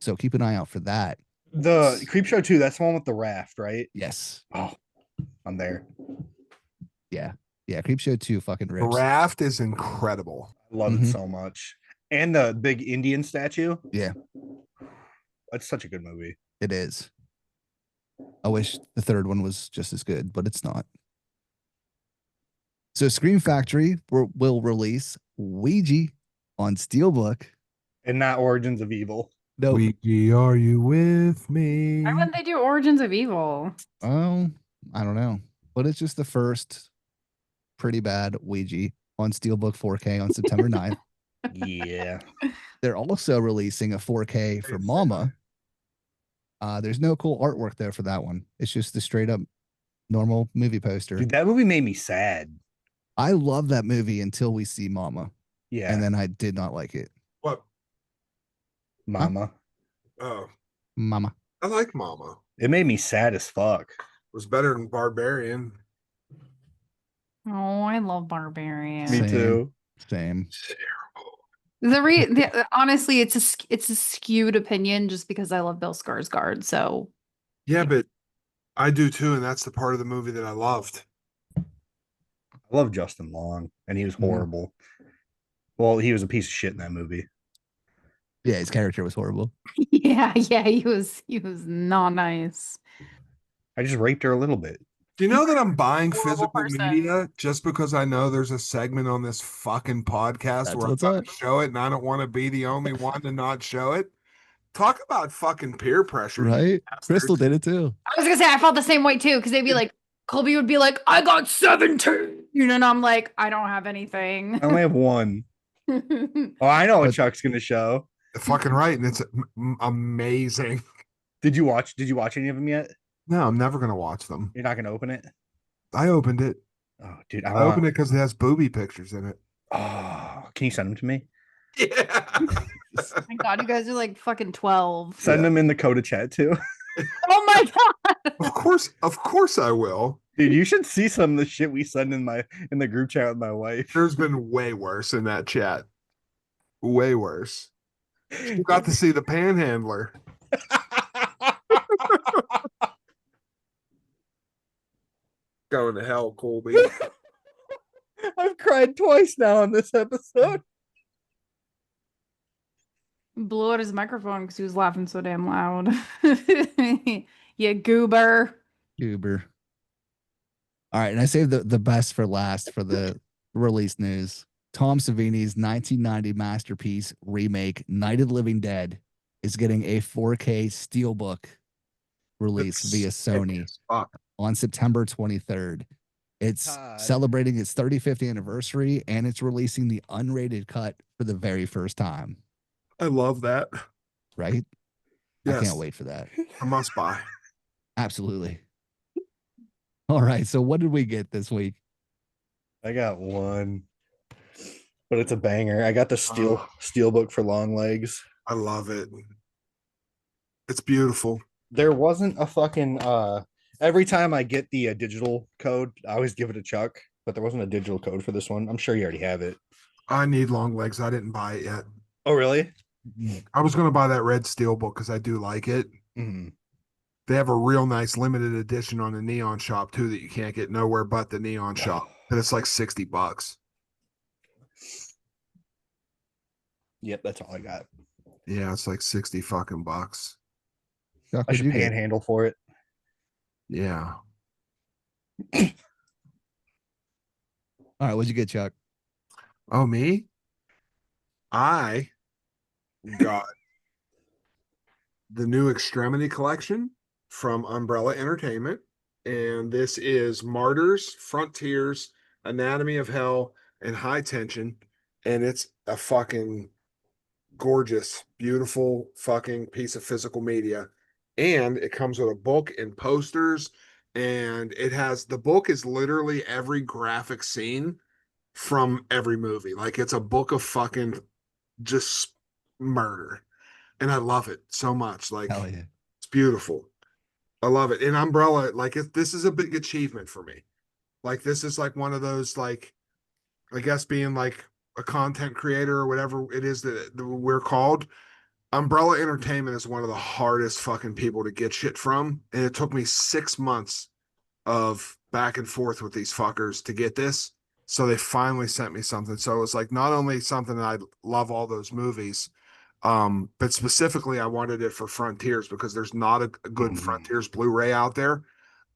So keep an eye out for that. The Creepshow 2, that's the one with the raft, right? Yes. Oh, I'm there. Yeah. Yeah. Creepshow 2 fucking The rips. raft is incredible. I love Mhm. it so much. And the big Indian statue. Yeah. That's such a good movie. It is. I wish the third one was just as good, but it's not. So Scream Factory will release Ouija on Steelbook. And not Origins of Evil. No, Ouija, are you with me? Why wouldn't they do Origins of Evil? oh, I don't know, but it's just the first pretty bad Ouija on Steelbook 4K on September 9th. Yeah. They're also releasing a 4K for Mama. There's no cool artwork there for that one. It's just the straight up normal movie poster. Dude, that movie made me sad. I love that movie until we see Mama, Yeah. and then I did not like it. What? Mama. Oh, Mama. I like Mama. It made me sad as fuck. It was better than Barbarian. Oh, I love Barbarian. Me Same. too. Same. Honestly, it's a skewed opinion just because I love Bill Skarsgård. So Yeah, but I do too, and that's the part of the movie that I loved. I love Justin Long, and he was Mhm. horrible. Well, he was a piece of shit in that movie. Yeah, his character was horrible. yeah, he was not nice. I just raped her a little bit. Do you know that I'm buying Horrible physical person. media just because I know there's a segment on this fucking podcast That's where I'm what's going up. to show it and I don't want to be the only one to not show it? Talk about fucking peer pressure. you Right? bastards. Crystal did it too. I was gonna say I felt the same way too because they'd be like, Colby would be like, I got 17, and I'm like, I don't have anything. I only have one. Oh, I know what But- Chuck's gonna show. Fucking right, and it's amazing. Did you watch any of them yet? No, I'm never gonna watch them. You're not gonna open it? I opened it. Oh, dude, I opened it because it has booby pictures in it. Oh, can you send them to me? Yeah. Oh my god, you guys are like fucking 12. Send them in the Coda chat too. Oh my god. Of course I will. Dude, you should see some of the shit we send in the group chat with my wife. There's been way worse in that chat. Way worse. You got to see the panhandler. Going to hell, Colby. I've cried twice now on this episode. Blew out his microphone because he was laughing so damn loud. You goober. Uber. All right, and I saved the best for last for the release news. Tom Savini's 1990 masterpiece remake, Night of the Living Dead, is getting a 4K steelbook release via Sony Fuck. on September 23rd. It's Todd. celebrating its 35th anniversary, and it's releasing the unrated cut for the very first time. I love that. Right? Yes. I can't wait for that. A must buy. Absolutely. All right. So what did we get this week? I got one, but it's a banger. I got the steel book for long legs. I love it. It's beautiful. There wasn't a fucking every time I get the digital code, I always give it to Chuck, but there wasn't a digital code for this one. I'm sure you already have it. I need long legs. I didn't buy it yet. Oh, really? I was going to buy that red steel book because I do like it. Mm-hmm. They have a real nice limited edition on the Neon Shop too that you can't get nowhere but the Neon Shop. But it's like $60. Yep, that's all I got. Yeah, it's like 60 fucking bucks. Chuck, I what'd should you get? panhandle for it. Yeah. All right. What'd you get, Chuck? Oh, me? I got the new Extremity collection from Umbrella Entertainment. And this is Martyrs, Frontiers, Anatomy of Hell, and High Tension. And it's a fucking gorgeous, beautiful fucking piece of physical media. And it comes with a book and posters. And it has, the book is literally every graphic scene from every movie. Like it's a book of fucking just murder. And I love it so much. Like Hell yeah. it's beautiful. I love it. And Umbrella, like this is a big achievement for me. Like this is like one of those, like, I guess being like a content creator or whatever it is that we're called. Umbrella Entertainment is one of the hardest fucking people to get shit from. And it took me 6 months of back and forth with these fuckers to get this. So they finally sent me something. So it was like not only something that I love all those movies, but specifically I wanted it for Frontiers because there's not a good Frontiers Blu-ray out there.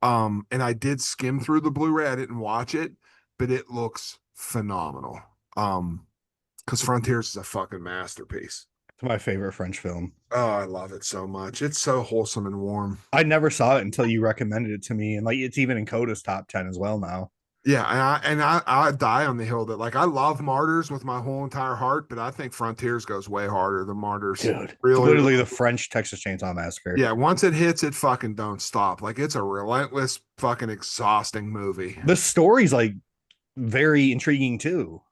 And I did skim through the Blu-ray. I didn't watch it, but it looks phenomenal. Because Frontiers is a fucking masterpiece. It's my favorite French film. Oh, I love it so much. It's so wholesome and warm. I never saw it until you recommended it to me, and like it's even in Coda's top 10 as well now. Yeah, and I die on the hill that like I love Martyrs with my whole entire heart, but I think Frontiers goes way harder than Martyrs. Dude, really, literally the French Texas Chainsaw Massacre. Yeah, once it hits, it fucking don't stop. Like it's a relentless, fucking exhausting movie. The story's like very intriguing too.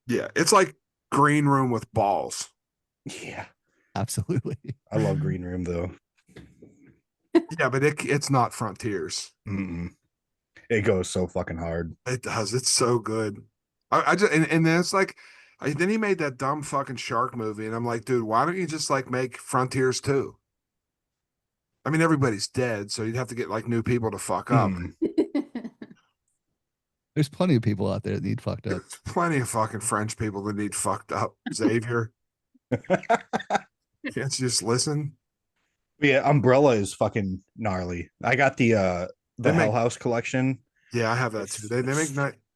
Yeah, it's like Green Room with balls. Yeah, Absolutely. I love Green Room though. Yeah, but it's not Frontiers. Mm-mm. It goes so fucking hard. It does. It's so good. I just and then it's like, then he made that dumb fucking shark movie, and I'm like, dude, why don't you just like make Frontiers 2? I mean, everybody's dead, so you'd have to get like new people to fuck up. There's plenty of people out there that need fucked up. There's plenty of fucking French people that need fucked up. Xavier, can't you just listen? Yeah, Umbrella is fucking gnarly. I got the They make- Hell House collection. Yeah, I have that too. They make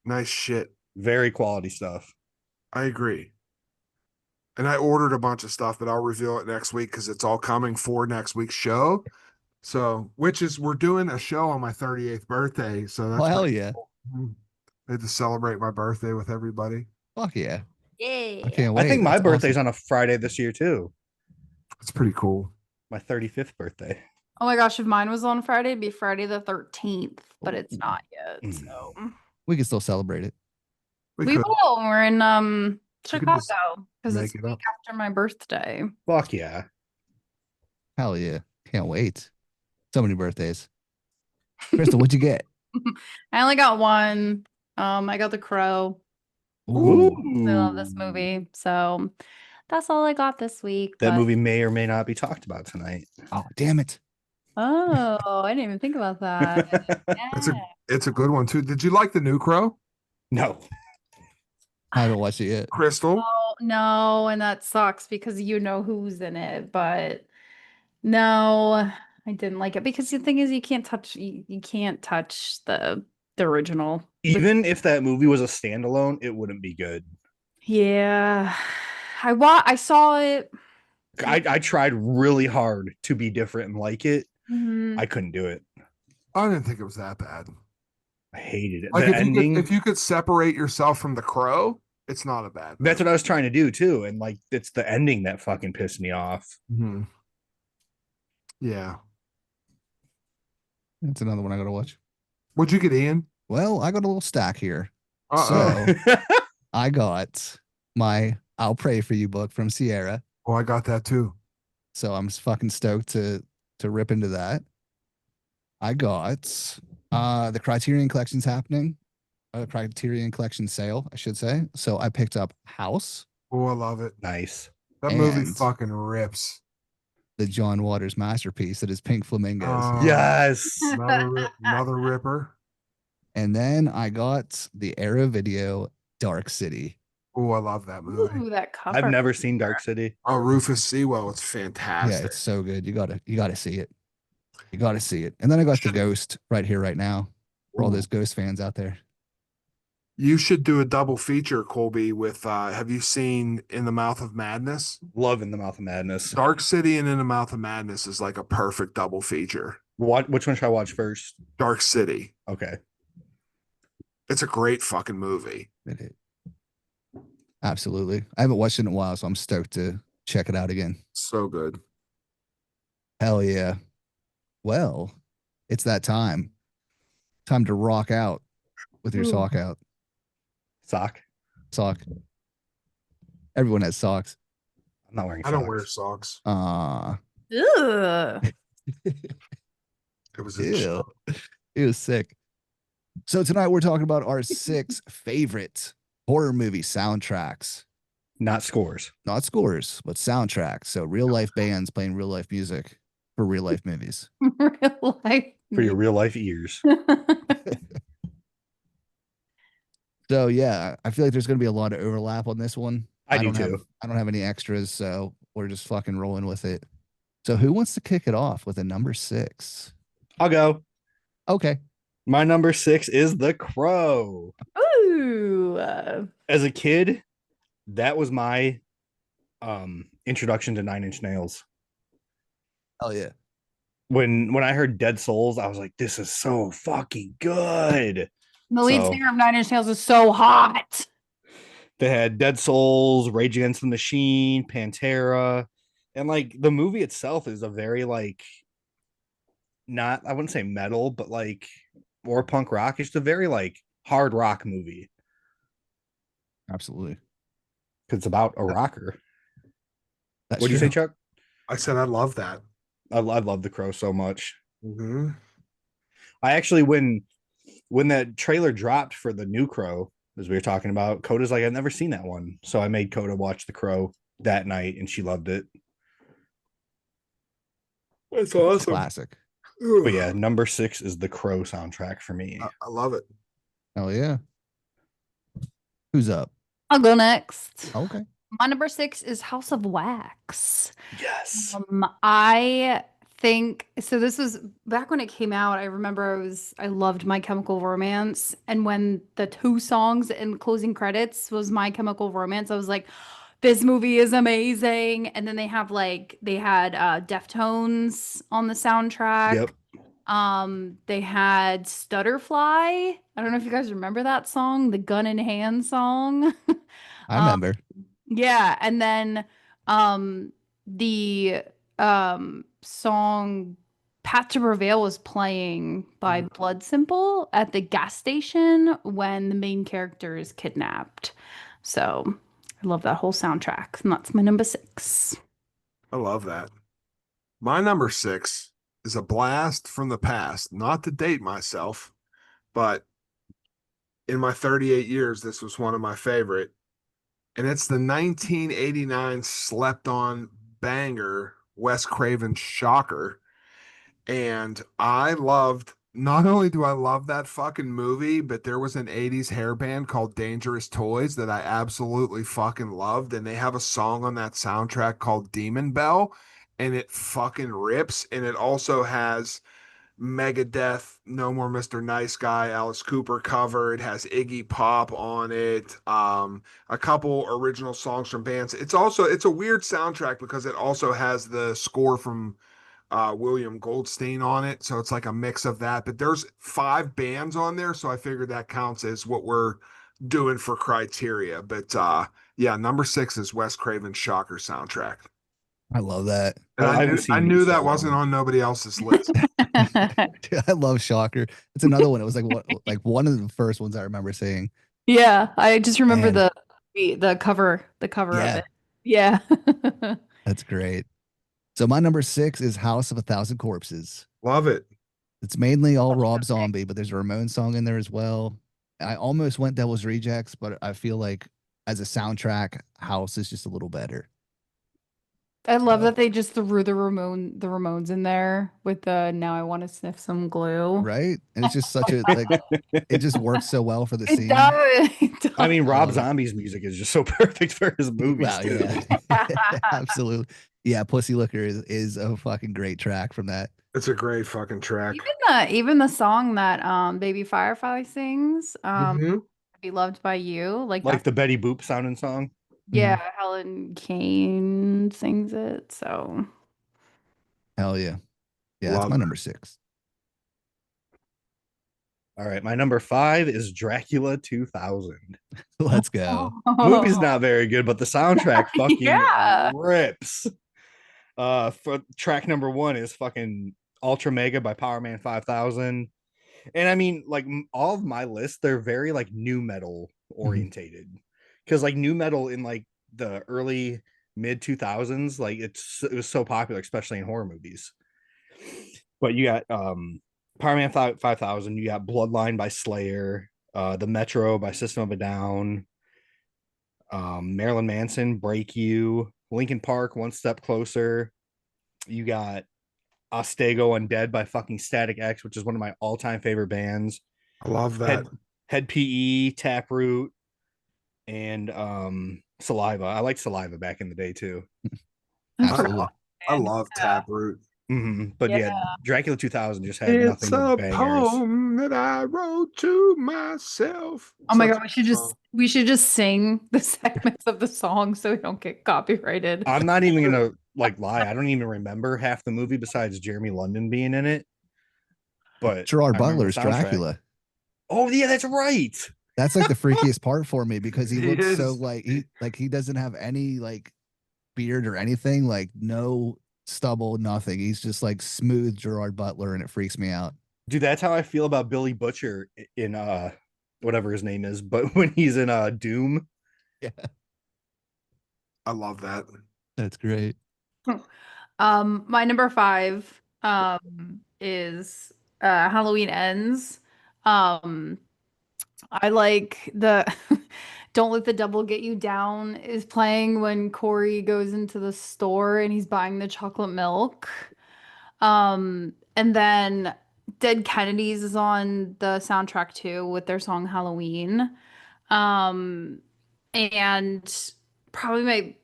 nice shit. Very quality stuff. I agree. And I ordered a bunch of stuff, but I'll reveal it next week because it's all coming for next week's show. So, which is we're doing a show on my 38th birthday. So that's Oh, hell yeah. cool. I had to celebrate my birthday with everybody. Fuck yeah. Yay. I can't wait. I think my That's birthday's awesome. on a Friday this year too. It's pretty cool. My 35th birthday. Oh my gosh, if mine was on Friday, it'd be Friday the 13th, but it's not yet. Mm. So We can still celebrate it. we could. will. We're in can Chicago just because make it's it the week up. after my birthday. Fuck yeah. Hell yeah. Can't wait. So many birthdays. Crystal, what'd you get? I only got one. I got The Crow. Ooh. I love this movie. So that's all I got this week. That but- movie may or may not be talked about tonight. Oh, damn it. Oh, I didn't even think about that. It's a Yeah. it's a good one too. Did you like the new Crow? No. I haven't watched it yet. Crystal? No, and that sucks because you know who's in it, but no, I didn't like it because the thing is you can't touch the original. Even if that movie was a standalone, it wouldn't be good. Yeah. I saw it. I tried really hard to be different and like it. Mhm. I couldn't do it. I didn't think it was that bad. I hated it. Like The ending. if you could separate yourself from The Crow, it's not a bad movie. That's what I was trying to do too, and like it's the ending that fucking pissed me off. Mhm. Yeah. That's another one I gotta watch. What'd you get, Ian? Well, I got a little stack here. Uh-oh. So I got my I'll Pray for You book from Sierra. Oh, I got that too. So I'm fucking stoked to rip into that. I got the Criterion Collection's happening. Criterion Collection sale, I should say. So I picked up House. Oh, I love it. Nice. That movie And- fucking rips. The John Waters masterpiece that is Pink Flamingos. Yes. Another ripper. And then I got the Era Video Dark City. Oh, I love that movie. Ooh, that cover. I've never seen Dark City. Oh, Rufus Sewell, it's Yeah, fantastic. it's so good. You gotta see it. You gotta see it. And then I got the Ghost right here, right now, for all Ooh. those Ghost fans out there. You should do a double feature, Colby, with have you seen In the Mouth of Madness? Love In the Mouth of Madness. Dark City and In the Mouth of Madness is like a perfect double feature. What? Which one should I watch first? Dark City. Okay. It's a great fucking movie. Absolutely. I haven't watched it in a while, so I'm stoked to check it out again. So good. Hell yeah. Well, it's that time. Time to rock out with your Ooh. sock out. Sock. Sock. Everyone has socks. I'm not wearing I socks. don't wear socks. Ugh. It was a Ew. It was sick. So tonight we're talking about our 6 favorite horror movie soundtracks. Not scores. Not scores, but soundtracks. So real life bands playing real life music for real life movies. Real life. For your real life ears. So yeah, I feel like there's gonna be a lot of overlap on this one. I do don't too. I don't have any extras, so we're just fucking rolling with it. So who wants to kick it off with a number 6? I'll go. Okay. My number 6 is The Crow. Ooh. As a kid, that was my introduction to Nine Inch Nails. Hell yeah. When I heard Dead Souls, I was like, this is so fucking good. The lead So- singer of Nine Inch Nails is so hot. They had Dead Souls, Rage Against the Machine, Pantera, and like the movie itself is a very like not I wouldn't say metal, but like or punk rock. It's a very like hard rock movie Absolutely. because it's about a rocker. That's What do you say, true. Chuck? I said I love that. I love The Crow so much. Mm-hmm. I actually when that trailer dropped for the new Crow, as we were talking about, Coda's like, I've never seen that one. So I made Coda watch The Crow that night and she loved it. That's It's awesome. classic. But yeah, number 6 is the Crow soundtrack for me. I love it. Hell yeah. Who's up? I'll go next. Okay. My number 6 is House of Wax. Yes. I think so. This was back when it came out. I remember I loved My Chemical Romance, and when the 2 songs in closing credits was My Chemical Romance, I was like, this movie is amazing. And then they had Deftones on the soundtrack. Yep. They had Stutterfly. I don't know if you guys remember that song, the Gun in Hand song. I remember. Yeah, and then the song Path to Prevail was playing by Blood Simple at the gas station when the main character is kidnapped. So I love that whole soundtrack. And that's my number 6. I love that. My number 6 is a blast from the past. Not to date myself, but in my 38 years, this was one of my favorite. And it's the 1989 slept on banger, Wes Craven's Shocker. And not only do I love that fucking movie, but there was an 80s hair band called Dangerous Toys that I absolutely fucking loved. And they have a song on that soundtrack called Demon Bell, and it fucking rips. And it also has Megadeth, No More Mr. Nice Guy, Alice Cooper cover. It has Iggy Pop on it. A couple original songs from bands. It's a weird soundtrack because it also has the score from William Goldstein on it. So it's like a mix of that. But there's 5 bands on there, so I figured that counts as what we're doing for criteria. But yeah, number 6 is Wes Craven's Shocker soundtrack. I love that. And I haven't seen I knew these, that so- wasn't on nobody else's list. I love Shocker. It's another one. It was like one of the first ones I remember seeing. Yeah, I just remember Man. the cover of Yeah. it. Yeah. That's great. So my number 6 is House of a Thousand Corpses. Love it. It's mainly all Rob Zombie, but there's a Ramon song in there as well. I almost went Devil's Rejects, but I feel like as a soundtrack, House is just a little better. I love that they just threw the Ramones in there with the Now I Want to Sniff Some Glue. Right? And it's just such a like it just works so well for the It scene. does. It does. I mean, Rob love it. Zombie's music is just so perfect for his movies. Wow, too. yeah. Absolutely. Yeah, Pussy Looker is a fucking great track from that. It's a great fucking track. Even the song that Baby Firefly sings, Mhm. Be Loved by You, Like that, the Betty Boop sounding song. yeah, Helen Kane sings it. So Hell yeah. Yeah, that's Love my it. number 6. All right, my number 5 is Dracula 2000. Let's go. Movie's not very good, but the soundtrack fucking Yeah. rips. For track number 1 is fucking Ultra Mega by Power Man 5000. And I mean, like all of my lists, they're very like new metal orientated. Because like new metal in like the early mid 2000s, like it was so popular, especially in horror movies. But you got Power Man 5000, you got Bloodline by Slayer, The Metro by System of a Down, Marilyn Manson, Break You, Linkin Park, One Step Closer. You got Ostego Undead by fucking Static X, which is one of my all-time favorite bands. I love that. Head PE, Taproot, and Saliva. I like Saliva back in the day too. Absolutely. I love Taproot. But yeah, Dracula 2000 just had nothing but bangers. Poem that I wrote to myself. Oh my Such god, a song. we should just sing the segments of the song so we don't get copyrighted. I'm not even gonna like lie. I don't even remember half the movie besides Jeremy London being in it. But Gerard I remember Butler's the soundtrack. Dracula. Oh yeah, that's right. That's like the freakiest part for me because he He looks so is. like he doesn't have any like beard or anything, like no stubble, nothing. He's just like smooth Gerard Butler, and it freaks me out. Dude, that's how I feel about Billy Butcher in whatever his name is, but when he's in Doom. Yeah, I love that. that's great. My number 5 is Halloween Ends. I like the Don't Let the Devil Get You Down is playing when Corey goes into the store and he's buying the chocolate milk. And then Dead Kennedys is on the soundtrack too with their song Halloween. And probably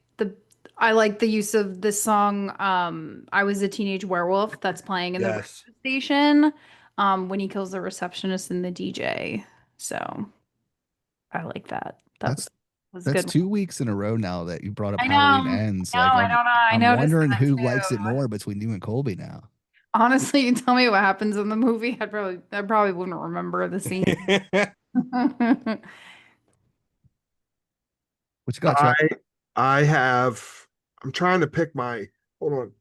I like the use of this song I Was a Teenage Werewolf that's playing in the radio Yes. station when he kills the receptionist and the DJ. So I like that. That was a That's good 2 weeks in a row now that you brought up I know. Halloween Ends. No, Like I don't know. I I'm noticed wondering that who too. likes it more between you and Colby now. Honestly, you tell me what happens in the movie, I probably wouldn't remember the scene. What you got, Chuck? I'm trying to pick my hold on.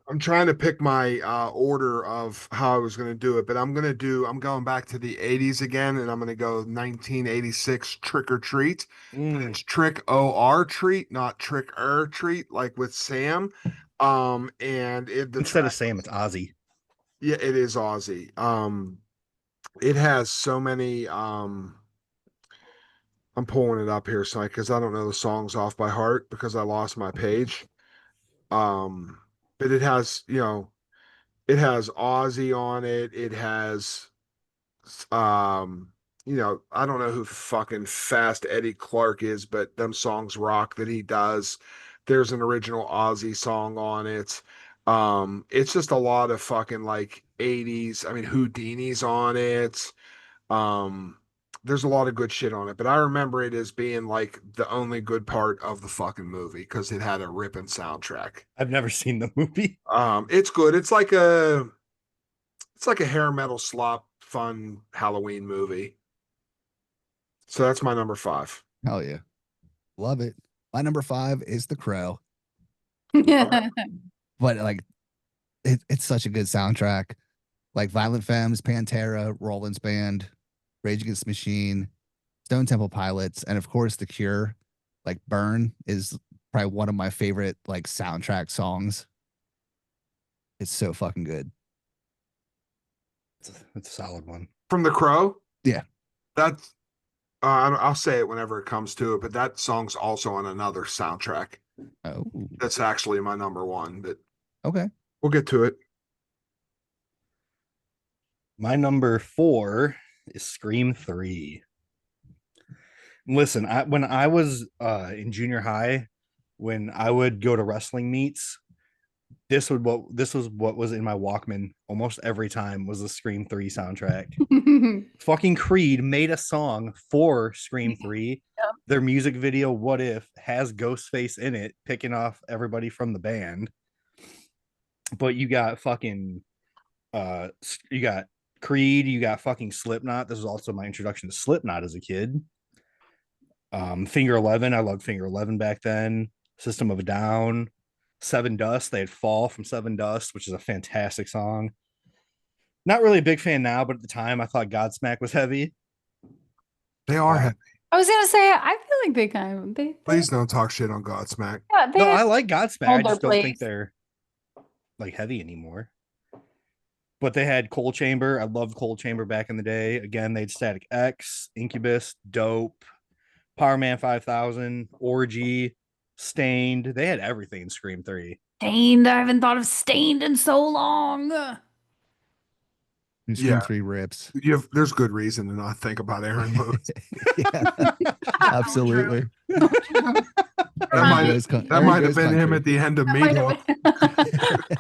I'm trying to pick my order of how I was going to do it, but I'm going back to the 80s again, and I'm going to go 1986 Trick or Treat. It's Trick or Treat, not Trick or Treat, like with Sam. And Instead of Sam, it's Ozzy. Yeah, it is Ozzy. It has so many. I'm pulling it up here, so because I don't know the songs off by heart because I lost my page. But it has, it has Ozzy on it. It has, I don't know who fucking Fast Eddie Clark is, but them songs rock that he does. There's an original Ozzy song on it. It's just a lot of fucking like 80s. I mean, Houdini's on it. there's a lot of good shit on it, but I remember it as being like the only good part of the fucking movie because it had a ripping soundtrack. I've never seen the movie. It's good. It's like a hair metal slop fun Halloween movie. So that's my number 5. Hell yeah. Love it. My number 5 is The Crow. But like it's such a good soundtrack. Like Violent Femmes, Pantera, Roland's Band, Rage Against the Machine, Stone Temple Pilots, and of course The Cure. Like Burn is probably one of my favorite like soundtrack songs. It's so fucking good. It's a solid one. From The Crow? Yeah. That's I'll say it whenever it comes to it, but that song's also on another soundtrack. Oh. That's actually my number 1, but Okay. we'll get to it. My number 4 is Scream 3. Listen, when I was in junior high, when I would go to wrestling meets, this was what was in my Walkman almost every time was the Scream 3 soundtrack. Fucking Creed made a song for Scream 3. Yep. Their music video, What If, has Ghostface in it, picking off everybody from the band. But you got fucking you got Creed, you got fucking Slipknot. This was also my introduction to Slipknot as a kid. Finger 11, I loved Finger 11 back then. System of a Down, Seven Dust. They had Fall from Seven Dust, which is a fantastic song. Not really a big fan now, but at the time I thought Godsmack was heavy. They are heavy. I was gonna say, I feel like they kind of they Please don't talk shit on Godsmack. yeah, they No, I like Godsmack. I hold just their don't think place. they're like heavy anymore. But they had Cold Chamber. I loved Cold Chamber back in the day. Again, they had Static X, Incubus, Dope, Power Man 5000, Orgy, Stained. They had everything in Scream 3. Stained. I haven't thought of Stained in so long. Scream Yeah. 3 rips. There's good reason to not think about Aaron Moose. Yeah. Absolutely. That might have been him at the end of Meatloaf.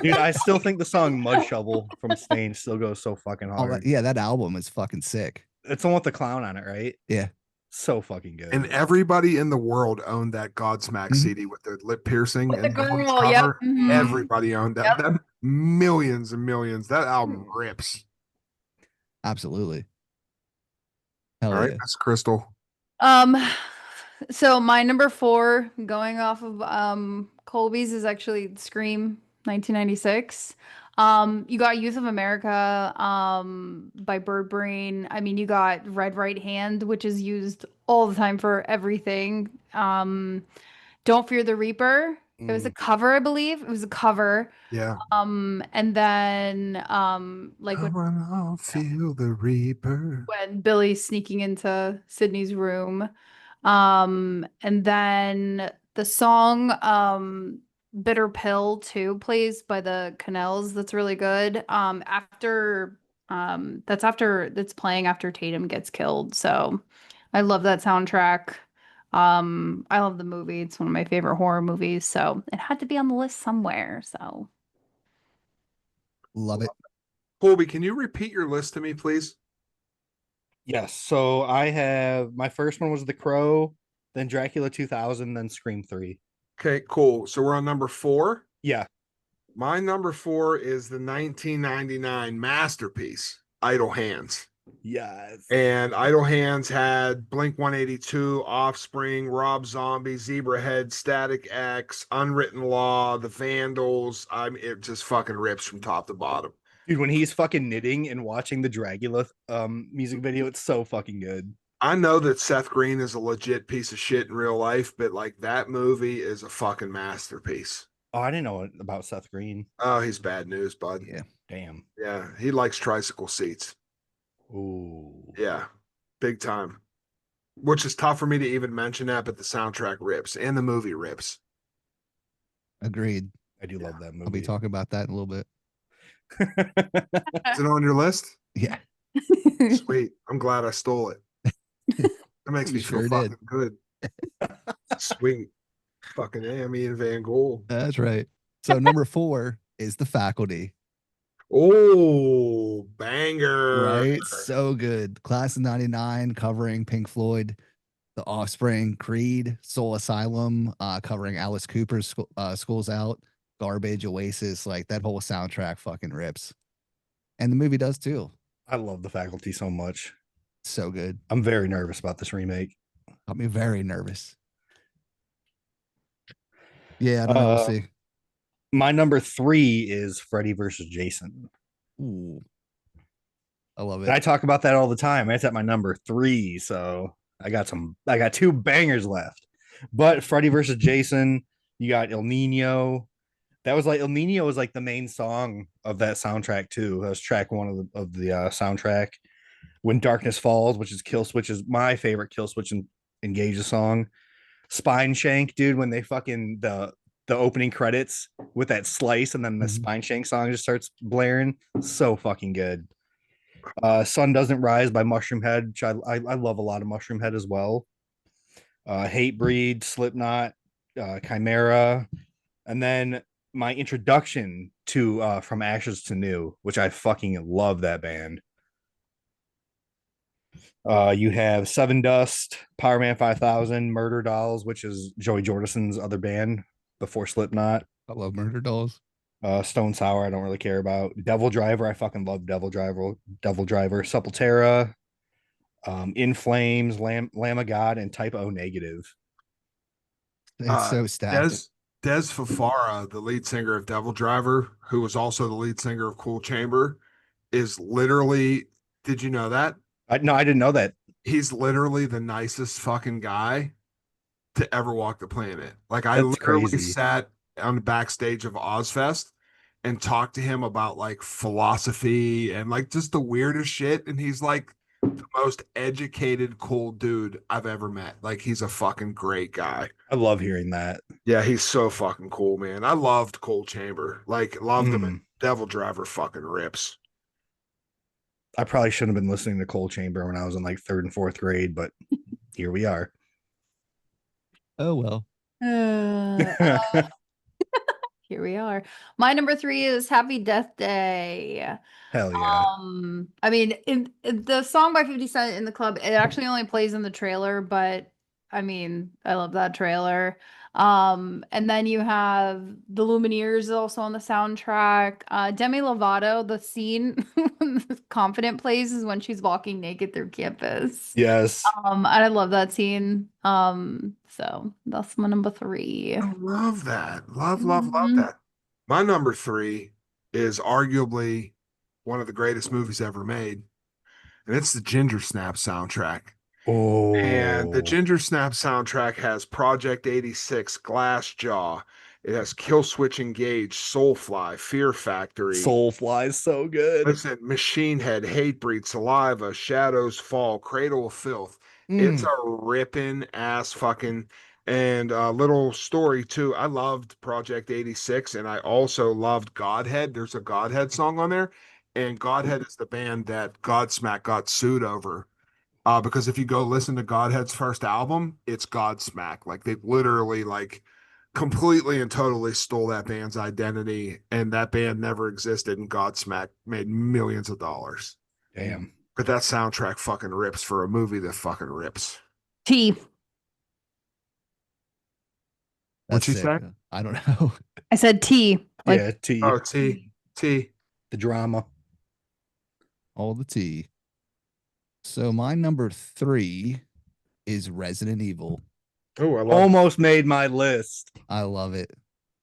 Dude, I still think the song Mud Shovel from Stained still goes so fucking Oh, hard. yeah, that album is fucking sick. It's the one with the clown on it, right? Yeah. So fucking good. And everybody in the world owned that Godsmack Mhm. CD with the lip piercing With the and the voice girl, yep. cover. Mhm. Everybody owned that. Yep. That millions and millions. That album rips. Absolutely. Hell All right, yeah. that's Crystal. So my number 4, going off of Colby's, is actually Scream 1996. You got Youth of America by Bird Brain. I mean, you got Red Right Hand, which is used all the time for everything. Don't Fear the Reaper. It was a cover, I believe. It was a cover. Yeah. And then like I wanna feel the Reaper. when Billy's sneaking into Sydney's room. And then the song Bitter Pill too plays by the Canals. That's really good. That's playing after Tatum gets killed. So I love that soundtrack. I love the movie. It's one of my favorite horror movies. So it had to be on the list somewhere. So Love it. Colby, can you repeat your list to me, please? Yes. So I have my first one was The Crow, then Dracula 2000, then Scream 3. Okay, cool. So we're on number 4. Yeah. My number 4 is the 1999 masterpiece, Idle Hands. Yes. And Idle Hands had Blink 182, Offspring, Rob Zombie, Zebrahead, Static X, Unwritten Law, The Vandals. It just fucking rips from top to bottom. Dude, when he's fucking knitting and watching the Dracula music video, it's so fucking good. I know that Seth Green is a legit piece of shit in real life, but like that movie is a fucking masterpiece. Oh, I didn't know about Seth Green. Oh, he's bad news, bud. Yeah. Damn. Yeah, he likes tricycle seats. Ooh. Yeah, big time. Which is tough for me to even mention that, but the soundtrack rips and the movie rips. Agreed. I do love that movie. I'll be talking about that in a little bit. Is it on your list? Yeah. Sweet. I'm glad I stole it. That makes You me feel sure fucking did. good. Sweet. Fucking Ian VanGhoul. That's right. So number 4 is The Faculty. Oh, banger. Right? So good. Class of 99 covering Pink Floyd, The Offspring, Creed, Soul Asylum, covering Alice Cooper's Schools Out, Garbage, Oasis. Like that whole soundtrack fucking rips. And the movie does too. I love The Faculty so much. So good. I'm very nervous about this remake. Got me very nervous. Yeah, I don't know. We'll see. My number 3 is Freddy versus Jason. Ooh. I love it. And I talk about that all the time. That's at my number 3, so I got 2 bangers left. But Freddy versus Jason, you got El Nino. That was like El Nino was like the main song of that soundtrack too. That was track 1 of the soundtrack. When Darkness Falls, which is Kill Switch, is my favorite Kill Switch and Engage's song. Spine Shank, dude, when they fucking the opening credits with that slice and then the Spine Shank song just starts blaring. So fucking good. Sun Doesn't Rise by Mushroom Head, which I love a lot of Mushroom Head as well. Hatebreed, Slipknot, Chimera, and then my introduction to From Ashes to New, which I fucking love that band. You have Seven Dust, Power Man 5000, Murder Dolls, which is Joey Jordison's other band before Slipknot. I love Murder Dolls. Stone Sour, I don't really care about. Devil Driver, I fucking love Devil Driver. Sepultura, In Flames, Lamb of God, and Type O Negative. It's so stacked. Des Fafara, the lead singer of Devil Driver, who was also the lead singer of Cool Chamber, is literally, did you know that? No, I didn't know that. He's literally the nicest fucking guy to ever walk the planet. Like I That's literally crazy. sat on the backstage of Ozfest and talked to him about like philosophy and like just the weirdest shit. And he's like the most educated, cool dude I've ever met. Like he's a fucking great guy. I love hearing that. Yeah, he's so fucking cool, man. I loved Cold Chamber. Like loved him. And Devil Driver fucking rips. I probably shouldn't have been listening to Cold Chamber when I was in like 3rd and 4th grade, but here we are. Oh well. Here we are. My number 3 is Happy Death Day. Hell yeah. I mean, in the song by 50 Cent in the club, it actually only plays in the trailer, but I mean, I love that trailer. And then you have the Lumineers is also on the soundtrack. Demi Lovato, the scene when Confident plays is when she's walking naked through campus. Yes. And I love that scene. So that's my number 3. I love that. Love that. My number 3 is arguably one of the greatest movies ever made, and it's the Ginger Snap soundtrack. Oh, And the Ginger Snap soundtrack has Project 86, Glassjaw. It has Kill Switch Engage, Soulfly, Fear Factory. Soulfly is so good. Listen, Machine Head, Hatebreed, Saliva, Shadows Fall, Cradle of Filth. It's a ripping ass fucking, and a little story too. I loved Project 86 and I also loved Godhead. There's a Godhead song on there, and Godhead is the band that Godsmack got sued over. Because if you go listen to Godhead's first album, it's Godsmack. Like they literally like completely and totally stole that band's identity, and that band never existed, and Godsmack made millions of dollars. Damn. But that soundtrack fucking rips for a movie that fucking rips. T. What'd you say? I don't know. I said T. Like, Yeah, T. Oh, T. The drama. All the tea. So my number 3 is Resident Evil. Oh, I love Almost made my list. I love it.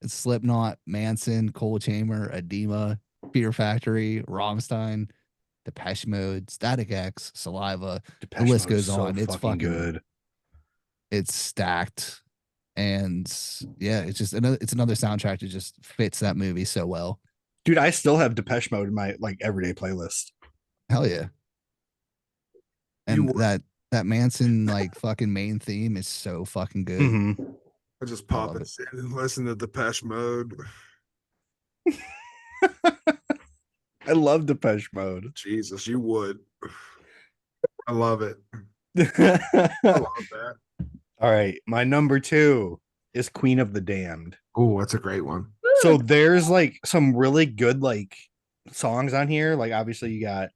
It's Slipknot, Manson, Cold Chamber, Edema, Fear Factory, Rammstein, Depeche Mode, Static X, Saliva. Depeche the list Mode is goes so on. It's fucking good. It's stacked. And yeah, it's just another soundtrack that just fits that movie so well. Dude, I still have Depeche Mode in my like everyday playlist. Hell yeah. And that Manson like fucking main theme is so fucking good. I just pop it in and listen to Depeche Mode. I love Depeche Mode. Jesus, you would. I love it. I love that. All right, my number 2 is Queen of the Damned. Oh, that's a great one. So there's like some really good like songs on here. Like obviously you got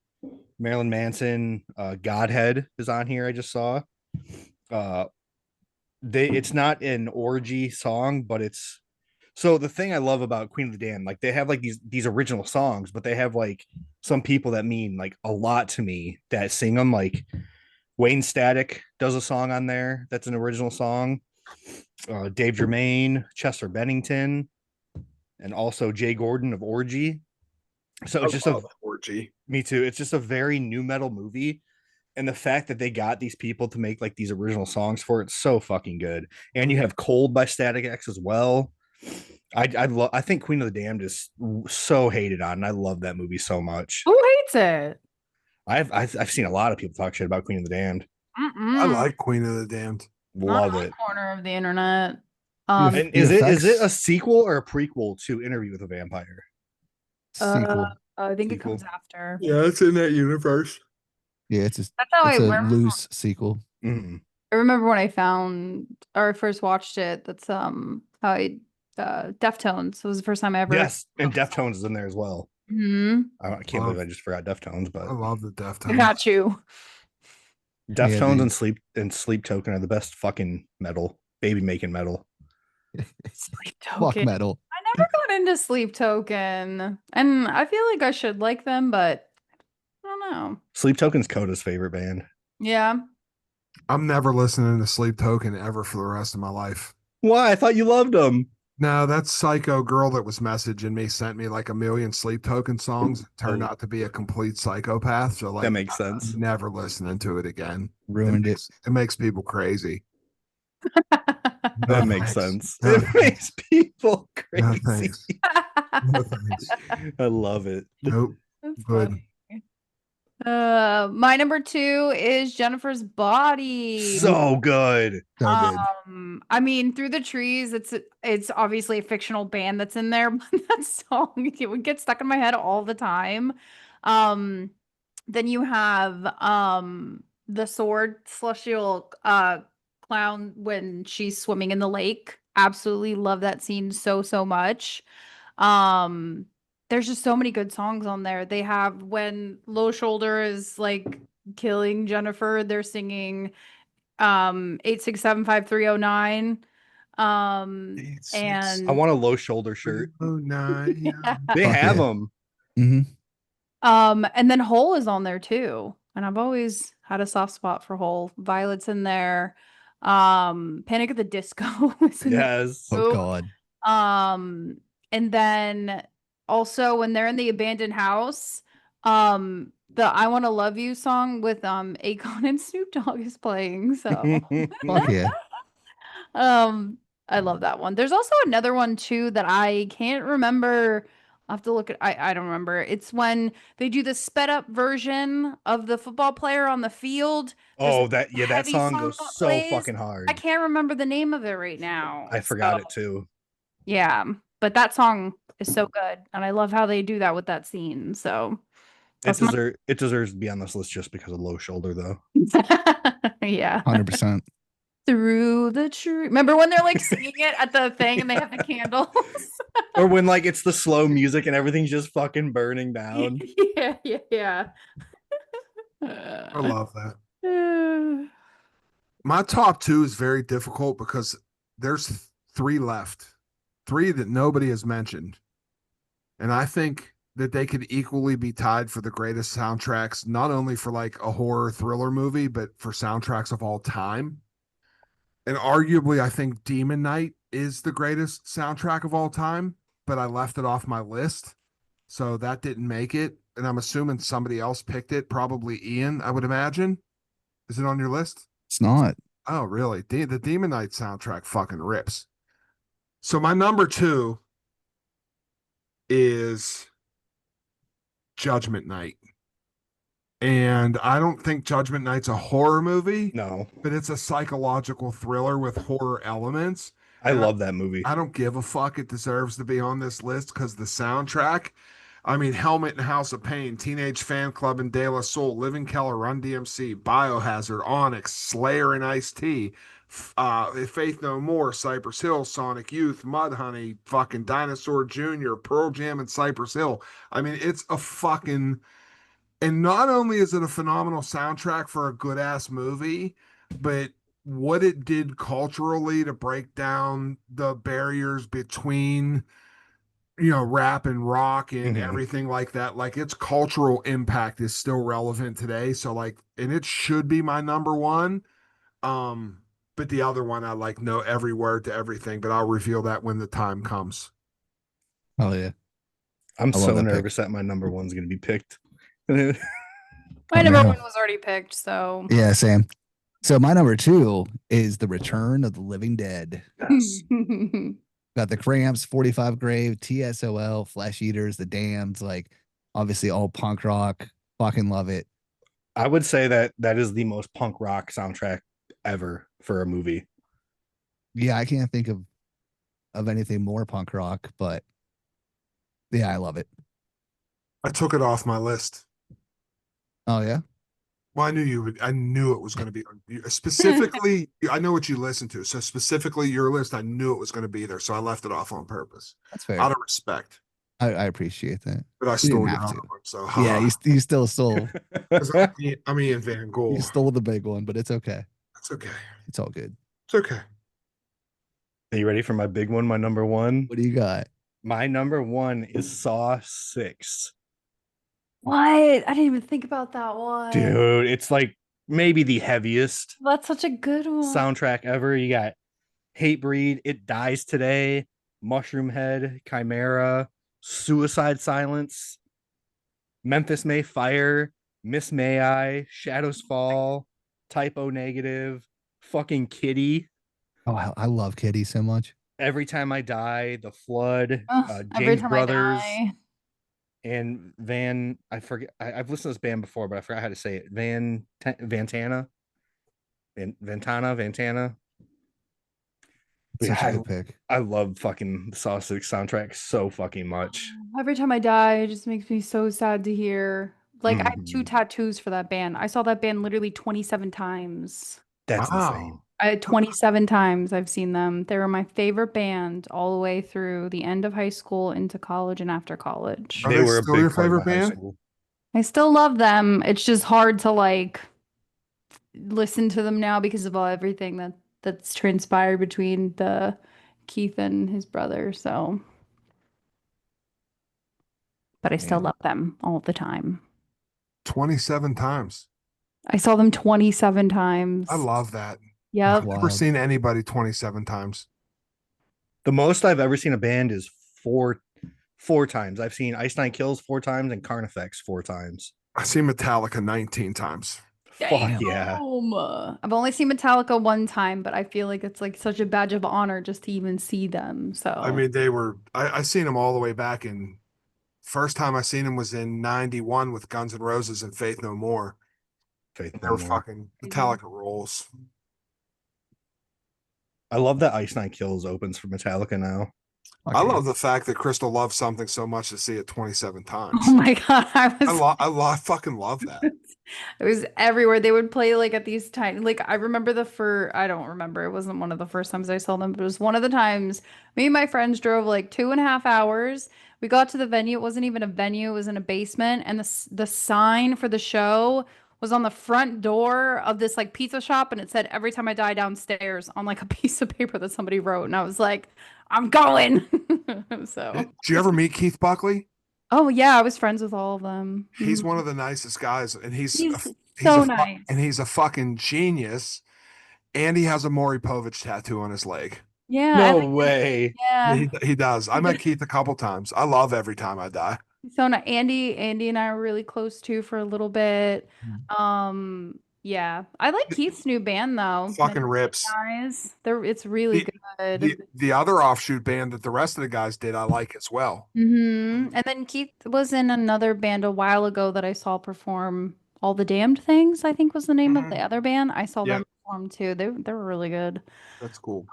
Marilyn Manson, Godhead is on here. I just saw. Uh, it's not an orgy song, but it's so the thing I love about Queen of the Damned, like they have like these original songs, but they have like some people that mean like a lot to me that sing them. Like Wayne Static does a song on there that's an original song. Dave Germain, Chester Bennington, and also Jay Gordon of Orgy. So it's just a orgy. Me too. It's just a very new metal movie. And the fact that they got these people to make like these original songs for it's so fucking good. And you have Cold by Static X as well. I think Queen of the Damned is so hated on, and I love that movie so much. Who hates it? I've seen a lot of people talk shit about Queen of the Damned. I like Queen of the Damned. Love Not it. my corner of the internet. And is it a sequel or a prequel to Interview with a Vampire? Sequel. I think it Sequel. comes after. Yeah, it's in that universe. Yeah, it's That's how it's I a remember. loose sequel. Mm. I remember when I found or first watched it. That's how I Deftones was the first time I ever. Yes, and Deftones is in there as well. Hmm. I can't believe I just forgot Deftones, but I love the I Deftones. got you. Deftones Yeah, and Sleep Token are the best fucking metal, baby making metal. Sleep Fuck Token. metal. I never got into Sleep Token, and I feel like I should like them, but I don't know. Sleep Token's Coda's favorite band. Yeah. I'm never listening to Sleep Token ever for the rest of my life. Why? I thought you loved them. No, that psycho girl that was messaging me sent me like a million Sleep Token songs. It turned out to be a complete psychopath. So like That makes sense. I'm never listening to it again. Ruined it. It makes people crazy. That makes sense. No It thanks. makes people No crazy. thanks. No thanks. I love it. Nope. That's Good. funny. My number 2 is Jennifer's Body. So good. So good. I mean, Through the Trees, it's obviously a fictional band that's in there, but that song it would get stuck in my head all the time. Then you have the Sword Celestial clown when she's swimming in the lake. Absolutely love that scene so much. There's just so many good songs on there. They have when Low Shoulder is like killing Jennifer, they're singing 8675309. And I want a Low Shoulder shirt. Oh no. yeah. They Fuck have yeah. them. Mm-hmm. And then Hole is on there too. And I've always had a soft spot for Hole. Violet's in there. Panic at the Disco is in there. Yes. Oh God. And then also when they're in the abandoned house, the I Wanna Love You song with Akon and Snoop Dogg is playing. So Fuck yeah. I love that one. There's also another one too that I can't remember. I'll have to look at I don't remember. It's when they do the sped up version of the football player on the field. Oh, There's a that heavy song song goes that so plays. fucking hard. I can't remember the name of it right now. I forgot So, it too. yeah, but that song is so good, and I love how they do that with that scene. So It that's my- deserves to be on this list just because of Low Shoulder, though. yeah. 100%. Through the tree. Remember when they're like singing it at the thing and they have the candles? Or when like it's the slow music and everything's just fucking burning down. Yeah. I love that. My top 2 is very difficult because there's 3 left. 3 that nobody has mentioned. And I think that they could equally be tied for the greatest soundtracks, not only for like a horror thriller movie, but for soundtracks of all time. And arguably, I think Demon Knight is the greatest soundtrack of all time, but I left it off my list. So that didn't make it. And I'm assuming somebody else picked it, probably Ian, I would imagine. Is it on your list? It's not. Oh, really? The Demon Knight soundtrack fucking rips. So my number 2 is Judgment Night. And I don't think Judgment Night's a horror movie, No, but it's a psychological thriller with horror elements. I love that movie. I don't give a fuck. It deserves to be on this list because the soundtrack. I mean, Helmet and House of Pain, Teenage Fan Club and De La Soul, Living Color, Run DMC, Biohazard, Onyx, Slayer and Ice-T, Faith No More, Cypress Hill, Sonic Youth, Mudhoney, fucking Dinosaur Jr., Pearl Jam, and Cypress Hill. I mean, it's a fucking, and not only is it a phenomenal soundtrack for a good ass movie, but what it did culturally to break down the barriers between, rap and rock and Mhm. everything like that. Like its cultural impact is still relevant today. So like, and it should be my number one. Um, but the other one I like know every word to everything, but I'll reveal that when the time comes. Oh yeah. I'm I love so that pick. nervous that my number one's gonna be picked. My Oh, number no. one was already picked, so Yeah, same. So my number 2 is The Return of the Living Dead. Yes. Got the Cramps, 45 Grave, TSOL, Flesh Eaters, The Damned, like obviously all punk rock. Fucking love it. I would say that is the most punk rock soundtrack ever for a movie. Yeah, I can't think of anything more punk rock, but yeah, I love it. I took it off my list. Oh yeah. Well, I knew you would. I knew it was going to be specifically. I know what you listen to, so specifically your list. I knew it was going to be there, so I left it off on purpose, That's fair. out of respect. I appreciate that. But I You stole didn't your have number to. one, so Yeah, you still stole. 'Cause I'm Ian You VanGhoul. stole the big one, but it's okay. It's okay. It's all good. It's okay. Are you ready for my big one? My number one. What do you got? My number one is Saw 6. What? I didn't even think about that one. Dude, it's like maybe the heaviest That's such a good one. soundtrack ever. You got Hatebreed, It Dies Today, Mushroom Head, Chimera, Suicide Silence, Memphis May Fire, Miss May I, Shadows Fall, Typo Negative, fucking Kitty, Oh, I love Kitty so much. Every Time I Die, The Flood, Every James time Brothers, I die. and I've listened to this band before, but I forgot how to say it. Vantana. It's Yeah, such a good pick. I love fucking the Saw 6 soundtrack so fucking much. Every time I die, it just makes me so sad to hear. Like, I have 2 Mhm. tattoos for that band. I saw that band literally 27 times. That's insane. I 27 times I've seen them. They were my favorite band all the way through the end of high school into college and after college. Are They they were a still big your part of favorite my high band? school. I still love them. It's just hard to like listen to them now because of all everything that's transpired between the Keith and his brother. So, but I still Man. love them all the time. 27 times. I saw them 27 times. I love that. Yep. I've never Wild. seen anybody 27 times. The most I've ever seen a band is four times. I've seen Ice Nine Kills 4 times and Carnifex 4 times. I've seen Metallica 19 times. Fuck yeah. Damn. I've only seen Metallica one time, but I feel like it's like such a badge of honor just to even see them. So I mean, I seen them all the way back in, first time I seen them was in 91 with Guns N' Roses and Faith No More. Faith They No were More. fucking Metallica rules. I love that Ice Nine Kills opens for Metallica now. I love the fact that Crystal loves something so much to see it 27 times. oh my god, I fucking love that. it was everywhere. They would play like at these times. Like I remember I don't remember. It wasn't one of the first times I saw them, but it was one of the times me and my friends drove like 2.5 hours. We got to the venue. It wasn't even a venue. It was in a basement, and the sign for the show was on the front door of this like pizza shop, and it said "Every Time I Die" downstairs on like a piece of paper that somebody wrote, and I was like, "I'm going." So, Did you ever meet Keith Buckley? oh yeah, I was friends with all of them. He's one of the nicest guys, and he's so nice. and he's a fucking genius. And he has a Maury Povich tattoo on his leg. Yeah. No way. Yeah. He does. I met Keith a couple times. I love Every Time I Die. So nice. Andy and I were really close too for a little bit. Yeah. I like Keith's new band though. Fucking rips. Guys. It's really good. The other offshoot band that the rest of the guys did, I like as well. And then Keith was in another band a while ago that I saw perform. All the Damned Things, I think was the name of the other band. I saw them perform too. They were really good. That's cool.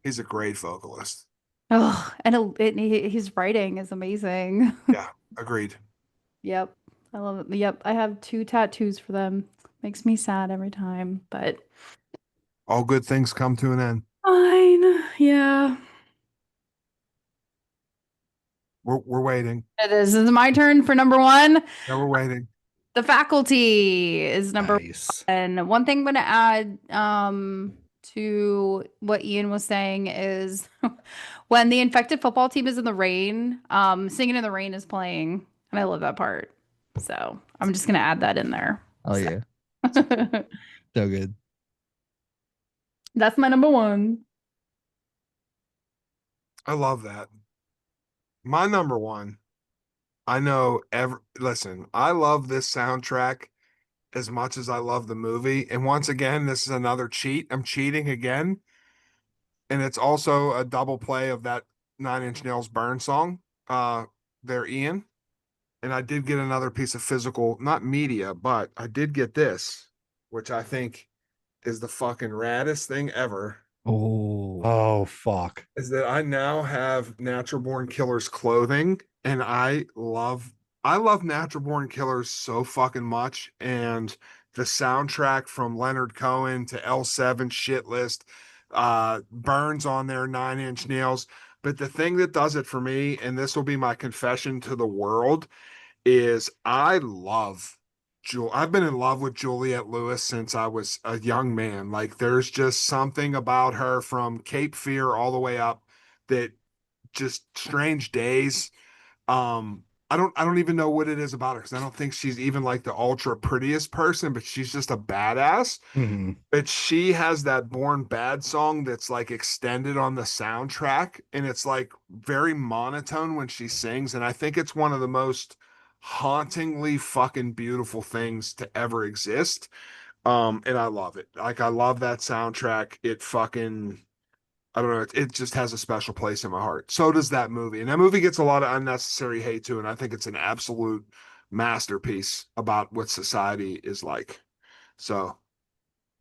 He's a great vocalist. Oh, and his writing is amazing. Yeah, agreed. Yep. I love it. Yep. I have 2 tattoos for them. Makes me sad every time, but All good things come to an end. Fine. Yeah. We're waiting. It is. It's my turn for number one. Yeah, we're waiting. The Faculty is number Nice. one. One thing I'm gonna add to what Ian was saying is when the infected football team is in the rain, Singing in the Rain is playing, and I love that part. So I'm just gonna add that in there. Oh yeah, So. so good. That's my number one. I love that. My number one. Listen, I love this soundtrack as much as I love the movie. And once again, this is another cheat. I'm cheating again. And it's also a double play of that Nine Inch Nails Burn song. There, Ian. And I did get another piece of physical, not media, but I did get this, which I think is the fucking raddest thing ever. Oh fuck. Is that I now have Natural Born Killers clothing, and I love Natural Born Killers so fucking much. And the soundtrack from Leonard Cohen to L7 Shit List, Burns on there, Nine Inch Nails. But the thing that does it for me, and this will be my confession to the world, is I've been in love with Juliette Lewis since I was a young man. Like there's just something about her from Cape Fear all the way up that just Strange Days. I don't even know what it is about her because I don't think she's even like the ultra prettiest person, but she's just a badass. Mm-hmm. But she has that Born Bad song that's like extended on the soundtrack, and it's like very monotone when she sings, and I think it's one of the most hauntingly fucking beautiful things to ever exist. And I love it. Like I love that soundtrack. It fucking, I don't know, it just has a special place in my heart. So does that movie. And that movie gets a lot of unnecessary hate too, and I think it's an absolute masterpiece about what society is like. So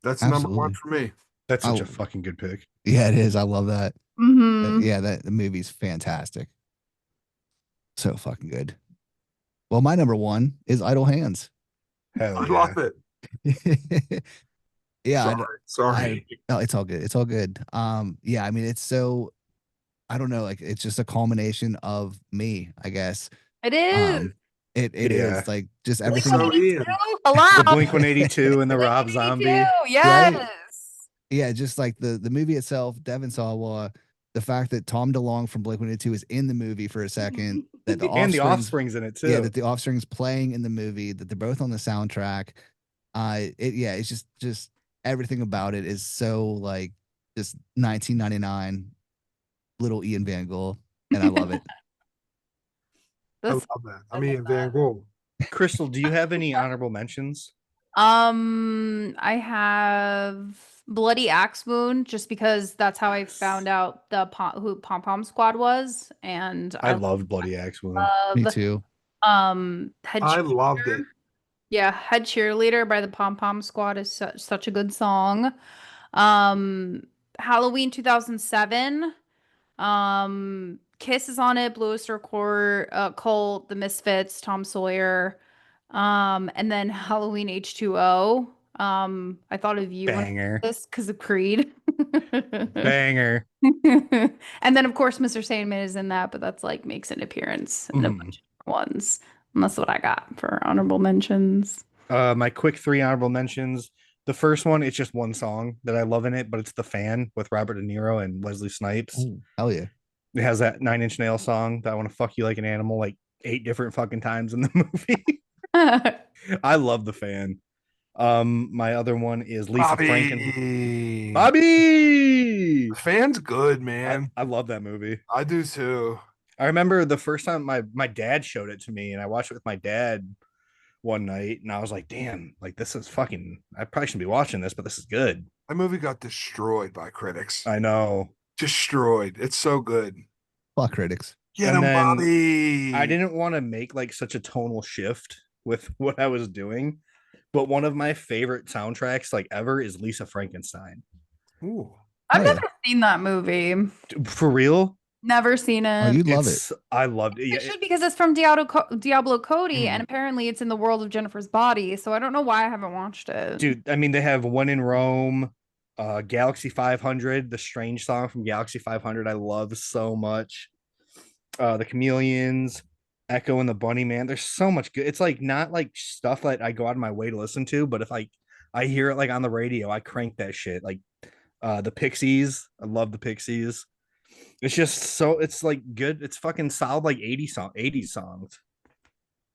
that's number one Absolutely. for me. That's such Oh. a fucking good pick. Yeah, it is. I love that. Mhm. Yeah, the movie's fantastic. So fucking good. Well, my number one is Idle Hands. Hell I yeah. love it. Yeah, Sorry. no, it's all good. It's all good. Yeah, I mean, it's so, I don't know, like it's just a culmination of me, I guess. It is. It Yeah. is like just Blink everything. So 182. Ian. Hello. The Blink 182 and the Blink Rob 182. Zombie. Yes. Yeah, just like the movie itself, Devon Sawa, the fact that Tom DeLonge from Blink-182 is in the movie for a second, that the And the Offspring's, Offspring's in it too. yeah, that the Offspring's playing in the movie, that they're both on the soundtrack. It's just everything about it is so like just 1999 little Ian VanGhoul, and I love it. I love that. I'm Ian VanGhoul. Crystal, do you have any honorable mentions? I have Bloody Axe Wound just because that's how I found out who Pom Pom Squad was, and I loved Bloody Axe Wound. Me love too. Head I loved Cheerleader. it. Yeah, Head Cheerleader by the Pom Pom Squad is such a good song. Halloween 2007. Kiss is on it, Blue Oyster Cult, The Misfits, Tom Sawyer. And then Halloween H2O. I thought of you when I Banger. did this because of Creed. Banger. And then of course Mr. Sandman is in that, but that's like makes an appearance in a bunch of ones. And that's what I got for honorable mentions. My quick 3 honorable mentions. The first one, it's just one song that I love in it, but it's The Fan with Robert De Niro and Wesley Snipes. Ooh, hell yeah. It has that 9 Inch Nail song that I want to fuck you like an animal like 8 different fucking times in the movie. I love The Fan. My other one is Lisa Franken. Bobby! The Fan's good, man. I love that movie. I do too. I remember the first time my dad showed it to me, and I watched it with my dad one night, and I was like, damn, like this is fucking, I probably shouldn't be watching this, but this is good. That movie got destroyed by critics. I know. Destroyed. It's so good. Fuck critics. Get And him, then Bobby. I didn't want to make like such a tonal shift with what I was doing, but one of my favorite soundtracks like ever is Lisa Frankenstein. Ooh. I've Oh, yeah. never seen that movie. For real? Never seen it. Oh, you'd love it. I loved it. I should because it's from Diablo Cody, Mm. and apparently it's in the world of Jennifer's Body. So I don't know why I haven't watched it. Dude, I mean, they have One in Rome, Galaxy 500, the Strange song from Galaxy 500, I love so much. The Chameleons, Echo and the Bunnyman. There's so much good. It's like not like stuff that I go out of my way to listen to, but if I hear it like on the radio, I crank that shit. Like the Pixies, I love the Pixies. It's just so it's like good. It's fucking solid like 80s songs.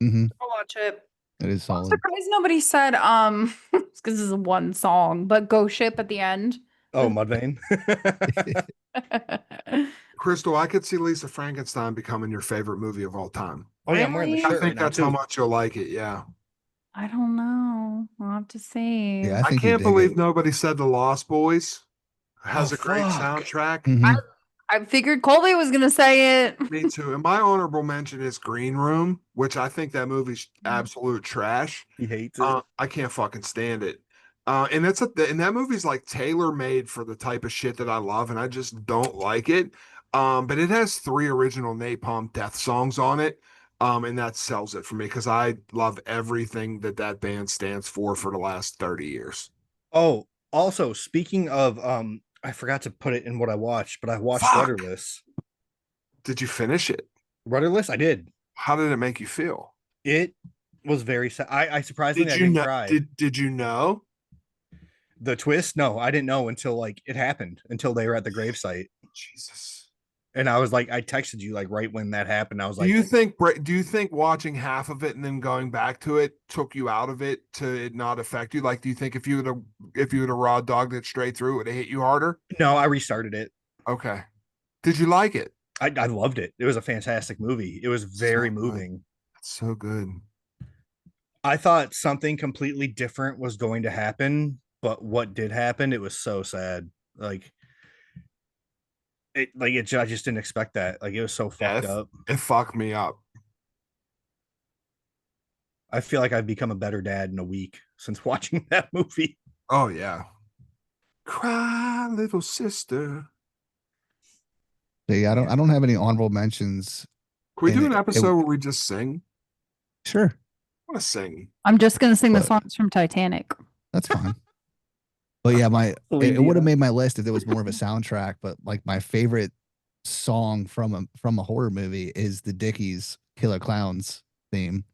Mm-hmm. I'll watch it. It is I'm solid. surprised nobody said because this is one song, but Go Ship at the end. Oh, Mudvayne. Crystal, I could see Lisa Frankenstein becoming your favorite movie of all time. Oh yeah, I'm wearing the Really? shirt I think right now, that's how too. much you'll like it. Yeah. I don't know. I'll have to see. Yeah, I think you can't dig believe it. nobody said The Lost Boys has Oh, a great fuck. soundtrack. Mhm. I figured Colby was gonna say it. Me too. And my honorable mention is Green Room, which I think that movie's absolute trash. He hates it. I can't fucking stand it. And that movie's like tailor made for the type of shit that I love, and I just don't like it. But it has 3 original Napalm Death songs on it. And that sells it for me because I love everything that band stands for the last 30 years. Oh, also speaking of I forgot to put it in what I watched, but I watched Fuck. Rudderless. Did you finish it? Rudderless, I did. How did it make you feel? It was very sad. I surprisingly I Did you didn't know? cry. Did you know? The twist? No, I didn't know until like it happened, until they were at the gravesite. Jesus. And I was like, I texted you like right when that happened. I was like, Do you think watching half of it and then going back to it took you out of it to it not affect you? Like, do you think if you would have raw dogged it straight through, it would have hit you harder? no, I restarted it. Okay. Did you like it? I loved it. It was a fantastic movie. It was very So good. moving. That's so good. I thought something completely different was going to happen, but what did happen, it was so sad. I just didn't expect that. Like it was so fucked up. It fucked me up. I feel like I've become a better dad in a week since watching that movie. Oh yeah. Cry, little sister. See, I don't have any honorable mentions. Can we do And an episode where we just sing? Sure, I want to sing. I'm just gonna sing the But- songs from Titanic. that's fine. But yeah, it Celine would have Dion. made my list if there was more of a soundtrack. But like my favorite song from a horror movie is the Dickies Killer Clowns theme.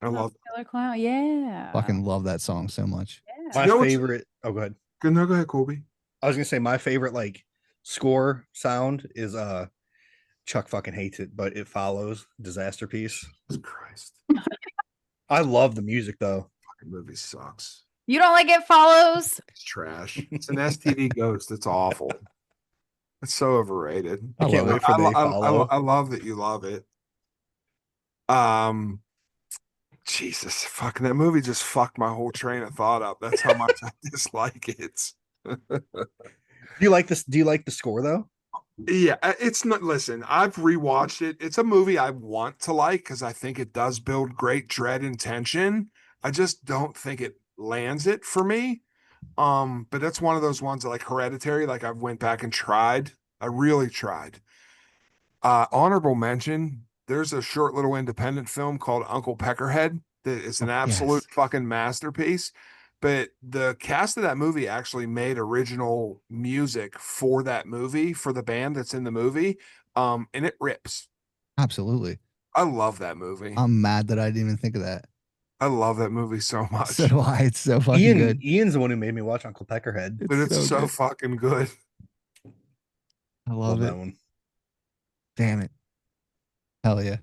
I love Killer Clown. Yeah. Fucking love that song so much. Yeah. My You know what's- favorite. Oh, go ahead. No, go ahead, Colby. I was gonna say my favorite like score sound is Chuck fucking hates it, but It Follows, Disaster Piece. Jesus Christ. I love the music though. Fucking movie sucks. You don't like It Follows? It's trash. It's an STD ghost. It's awful. It's so overrated. I can't love wait for They I Follow. love that you love it. Jesus, fucking that movie just fucked my whole train of thought up. That's how much I dislike it. Do you like this? Do you like the score though? Yeah, it's not. Listen, I've rewatched it. It's a movie I want to like because I think it does build great dread and tension. I just don't think it lands it for me. But that's one of those ones that, like Hereditary, like I've went back and tried. I really tried. Honorable mention, there's a short little independent film called Uncle Peckerhead that is an absolute fucking masterpiece. But the cast of that movie actually made original music for that movie, for the band that's in the movie. And it rips. Absolutely. I love that movie. I'm mad that I didn't even think of that. I love that movie so much. So do I. It's so fucking good. Ian's the one who made me watch Uncle Peckerhead. But it's so good. fucking good. I love it. that one. Damn it. Hell yeah.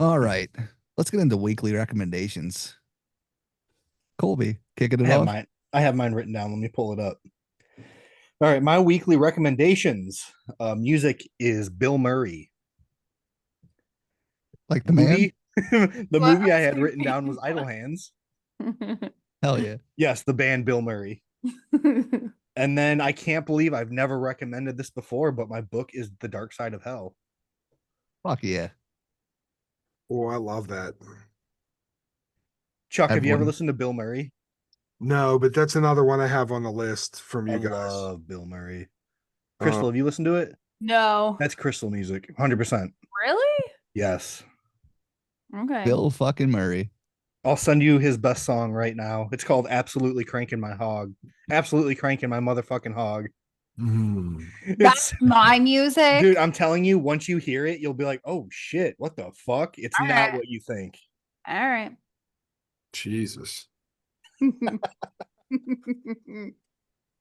All right. Let's get into weekly recommendations. Colby, kicking it off. I have mine written down. Let me pull it up. All right, my weekly recommendations. Music is Bill Murray. Like the man? Movie, the What? movie I had written down was Idle Hands. Hell yeah. Yes, the band Bill Murray. And then I can't believe I've never recommended this before, but my book is The Dark Side of Hell. Fuck yeah. Oh, I love that. Chuck, have you ever Everyone- listened to Bill Murray? No, but that's another one I have on the list from I you guys. love Bill Murray. Crystal, Uh, have you listened to it? No. That's Crystal music, 100%. Really? Yes. Okay. Bill fucking Murray. I'll send you his best song right now. It's called "Absolutely Cranking My Hog." Absolutely cranking my motherfucking hog. Mm. That's It's my music. dude. I'm telling you, once you hear it, you'll be like, "Oh shit, what the fuck?" It's All not right. what you think. All right. Jesus.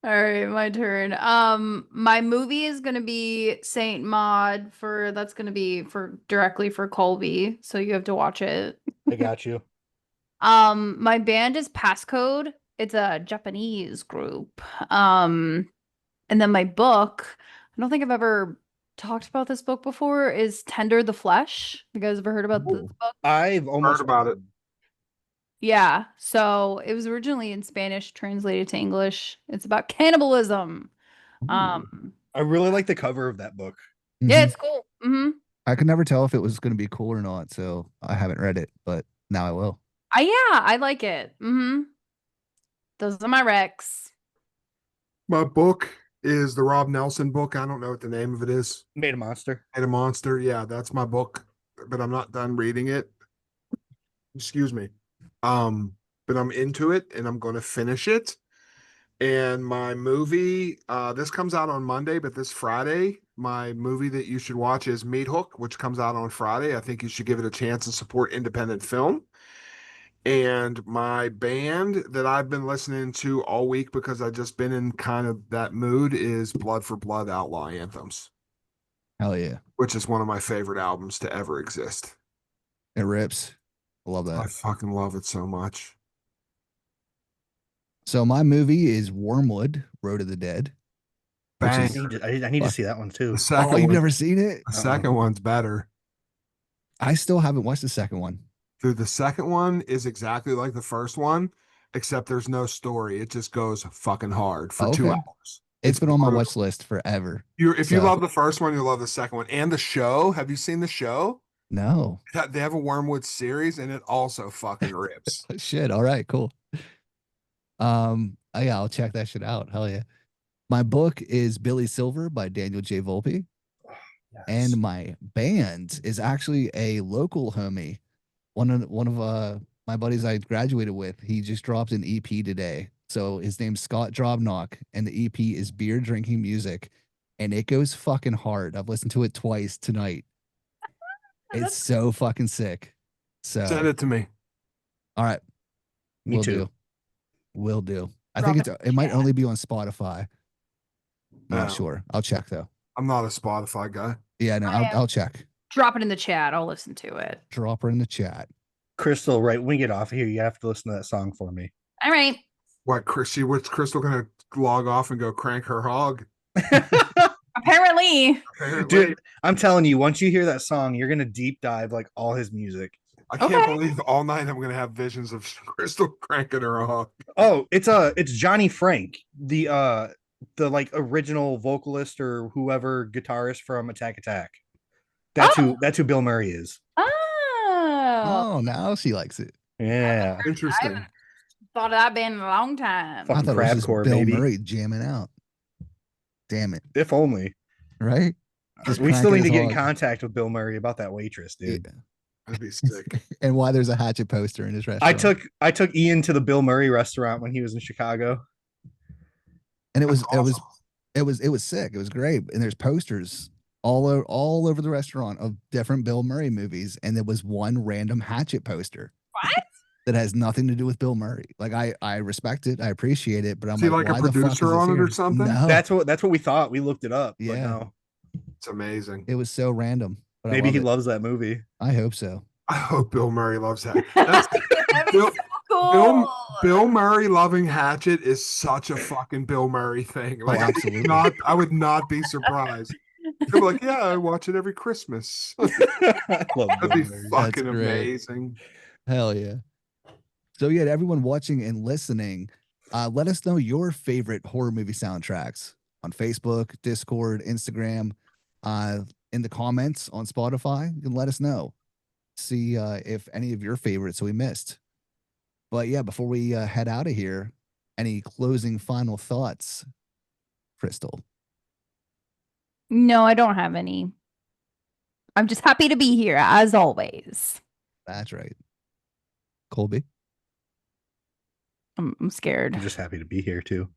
All right, my turn. My movie is gonna be Saint Maud for that's gonna be for directly for Colby, so you have to watch it. I got you. My band is Passcode. It's a Japanese group. And then my book, I don't think I've ever talked about this book before, is Tender the Flesh. You guys ever heard about this Ooh. book? I've almost Heard about it. Yeah. So it was originally in Spanish, translated to English. It's about cannibalism. Um, I really like the cover of that book. yeah, Mhm. it's cool. Mm-hmm. I could never tell if it was going to be cool or not, so I haven't read it, but now I will. Yeah, I like it. Mm-hmm. Those are my recs. My book is the Rob Nelson book. I don't know what the name of it is. Made a monster. And a Monster. Yeah, that's my book, but I'm not done reading it. Excuse me. But I'm into it and I'm going to finish it. And my movie, this comes out on Monday, but this Friday, my movie that you should watch is Meat Hook, which comes out on Friday. I think you should give it a chance and support independent film. And my band that I've been listening to all week because I've just been in kind of that mood is Blood for Blood Outlaw Anthems, Hell yeah. which is one of my favorite albums to ever exist. It rips. I love I that. fucking love it so much. So my movie is Wormwood, Road of the Dead. Which Bang. is I need to see that one too. The second Oh, you've one, never seen it? the second one's better. I still haven't watched the second one. Dude, the second one is exactly like the first one, except there's no story. It just goes fucking hard for 2 Okay. hours. It's been on my brutal. watch list forever. If you So- love the first one, you'll love the second one. And the show. Have you seen the show? No. They have a Wormwood series and it also fucking rips. Shit. All right, cool. Oh, yeah, I'll check that shit out. Hell yeah. My book is Billy Silver by Daniel J. Volpe. Yes. And my band is actually a local homie. One of my buddies I graduated with, he just dropped an EP today. So his name's Scott Drobnock, and the EP is Beer Drinking Music, and it goes fucking hard. I've listened to it twice tonight. It's so fucking sick. Send So, it to me. all right, Me will too. do. Will do. I Drop think it in it might chat. only be on Spotify. I'm not Oh. sure. I'll check though. I'm not a Spotify guy. Yeah, no, I am. I'll check. Drop it in the chat. I'll listen to it. Drop her in the chat. Crystal, right when we get off of here, you have to listen to that song for me. All right. What's Crystal gonna log off and go crank her hog? Apparently. Apparently. Dude, I'm telling you, once you hear that song, you're gonna deep dive like all his music. I can't Okay. believe all night I'm gonna have visions of Crystal cranking her hog. Oh, it's Johnny Frank, the like original vocalist or whoever guitarist from Attack Attack. That's who Bill Murray is. Oh. Oh, now she likes it. Yeah. Interesting. Thought of that band in a long time. Fuck. I thought it was just Crabcore, Bill baby. Murray jamming out. Damn it. If only. Right? Just We still cranking need to his get in hog. contact with Bill Murray about that waitress, dude. Yeah. That'd be sick. And why there's a Hatchet poster in his restaurant. I took Ian to the Bill Murray restaurant when he was in Chicago. And it was That's awesome. it was sick. It was great. And there's posters all over the restaurant of different Bill Murray movies, and there was one random Hatchet poster. What? That has nothing to do with Bill Murray. Like I respect it, I appreciate it, but I'm Is he like, like a why the fuck is producer this on it or here? something? No, That's what we thought. We looked it up. But Yeah. no. It's amazing. it was so random. But Maybe he it. loves that movie. I hope so. I hope Bill Murray loves that. That's, That'd be Bill- so cool. Bill Murray loving Hatchet is such a fucking Bill Murray thing. Like, absolutely. I would not be surprised. He'd be like, yeah, I watch it every Christmas. I love That'd Bill be Murray. fucking That's great. amazing. Hell yeah. So yeah, to everyone watching and listening, let us know your favorite horror movie soundtracks on Facebook, Discord, Instagram, in the comments on Spotify. You can let us know. See if any of your favorites we missed. But yeah, before we head out of here, any closing final thoughts, Crystal? No, I don't have any. I'm just happy to be here as always. That's right. Colby. I'm scared. I'm just happy to be here too.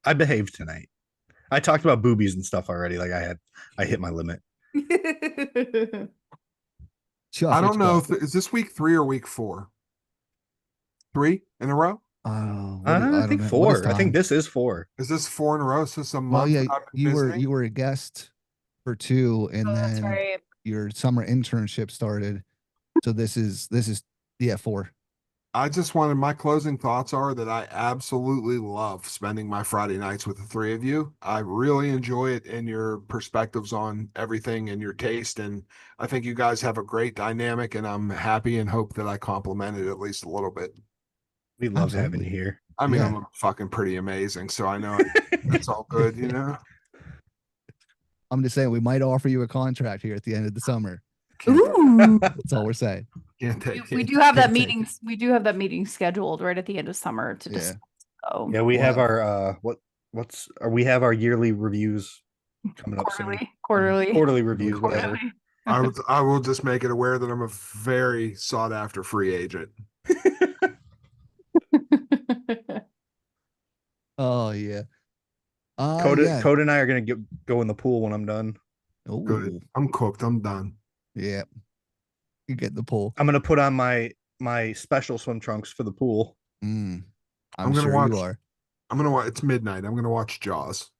I behaved tonight. I talked about boobies and stuff already. Like I hit my limit. Chuck, I what don't you know got? if is this week 3 or week 4? 3 in a row? I think know. 4. I think time? this is 4. Is this 4 in a row? So some Well, month yeah, that I've been visiting? you were a guest for 2, and Oh, that's then right. your summer internship started. So this is 4. I just wanted my closing thoughts are that I absolutely love spending my Friday nights with the 3 of you. I really enjoy it and your perspectives on everything and your taste. And I think you guys have a great dynamic, and I'm happy and hope that I complimented at least a little bit. We love having Absolutely. you here. I mean, Yeah. I'm fucking pretty amazing. So I know that's all good, you know? I'm just saying we might offer you a contract here at the end of the summer. Ooh. That's all we're saying. Can't take We it. do have that Can't take meeting. We do have that meeting scheduled right at the end of summer to Yeah. discuss. So Yeah, we Well, have our we have our yearly reviews coming up soon. Quarterly reviews, whatever. I will just make it aware that I'm a very sought after free agent. Oh yeah. Coda and I are gonna go in the pool when I'm done. Good. Ooh, I'm cooked. I'm done. yeah. You get the pull. I'm gonna put on my special swim trunks for the pool. I'm I'm gonna sure watch. you are. I'm gonna watch. It's midnight. I'm gonna watch Jaws.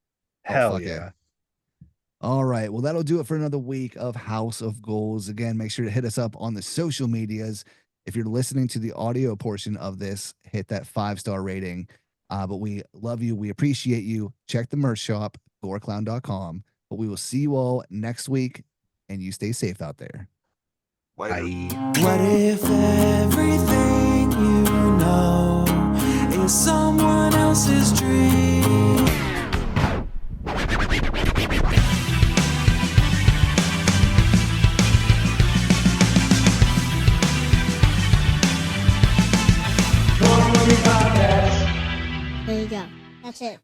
Hell fuck yeah. yeah. All right. Well, that'll do it for another week of House of Ghouls. Again, make sure to hit us up on the social medias. If you're listening to the audio portion of this, hit that 5-star rating. But we love you. We appreciate you. Check the merch shop, goreclown.com. But we will see you all next week, and you stay safe out there. Later. Bye. What if everything you know is someone else's dream? There you go. That's it.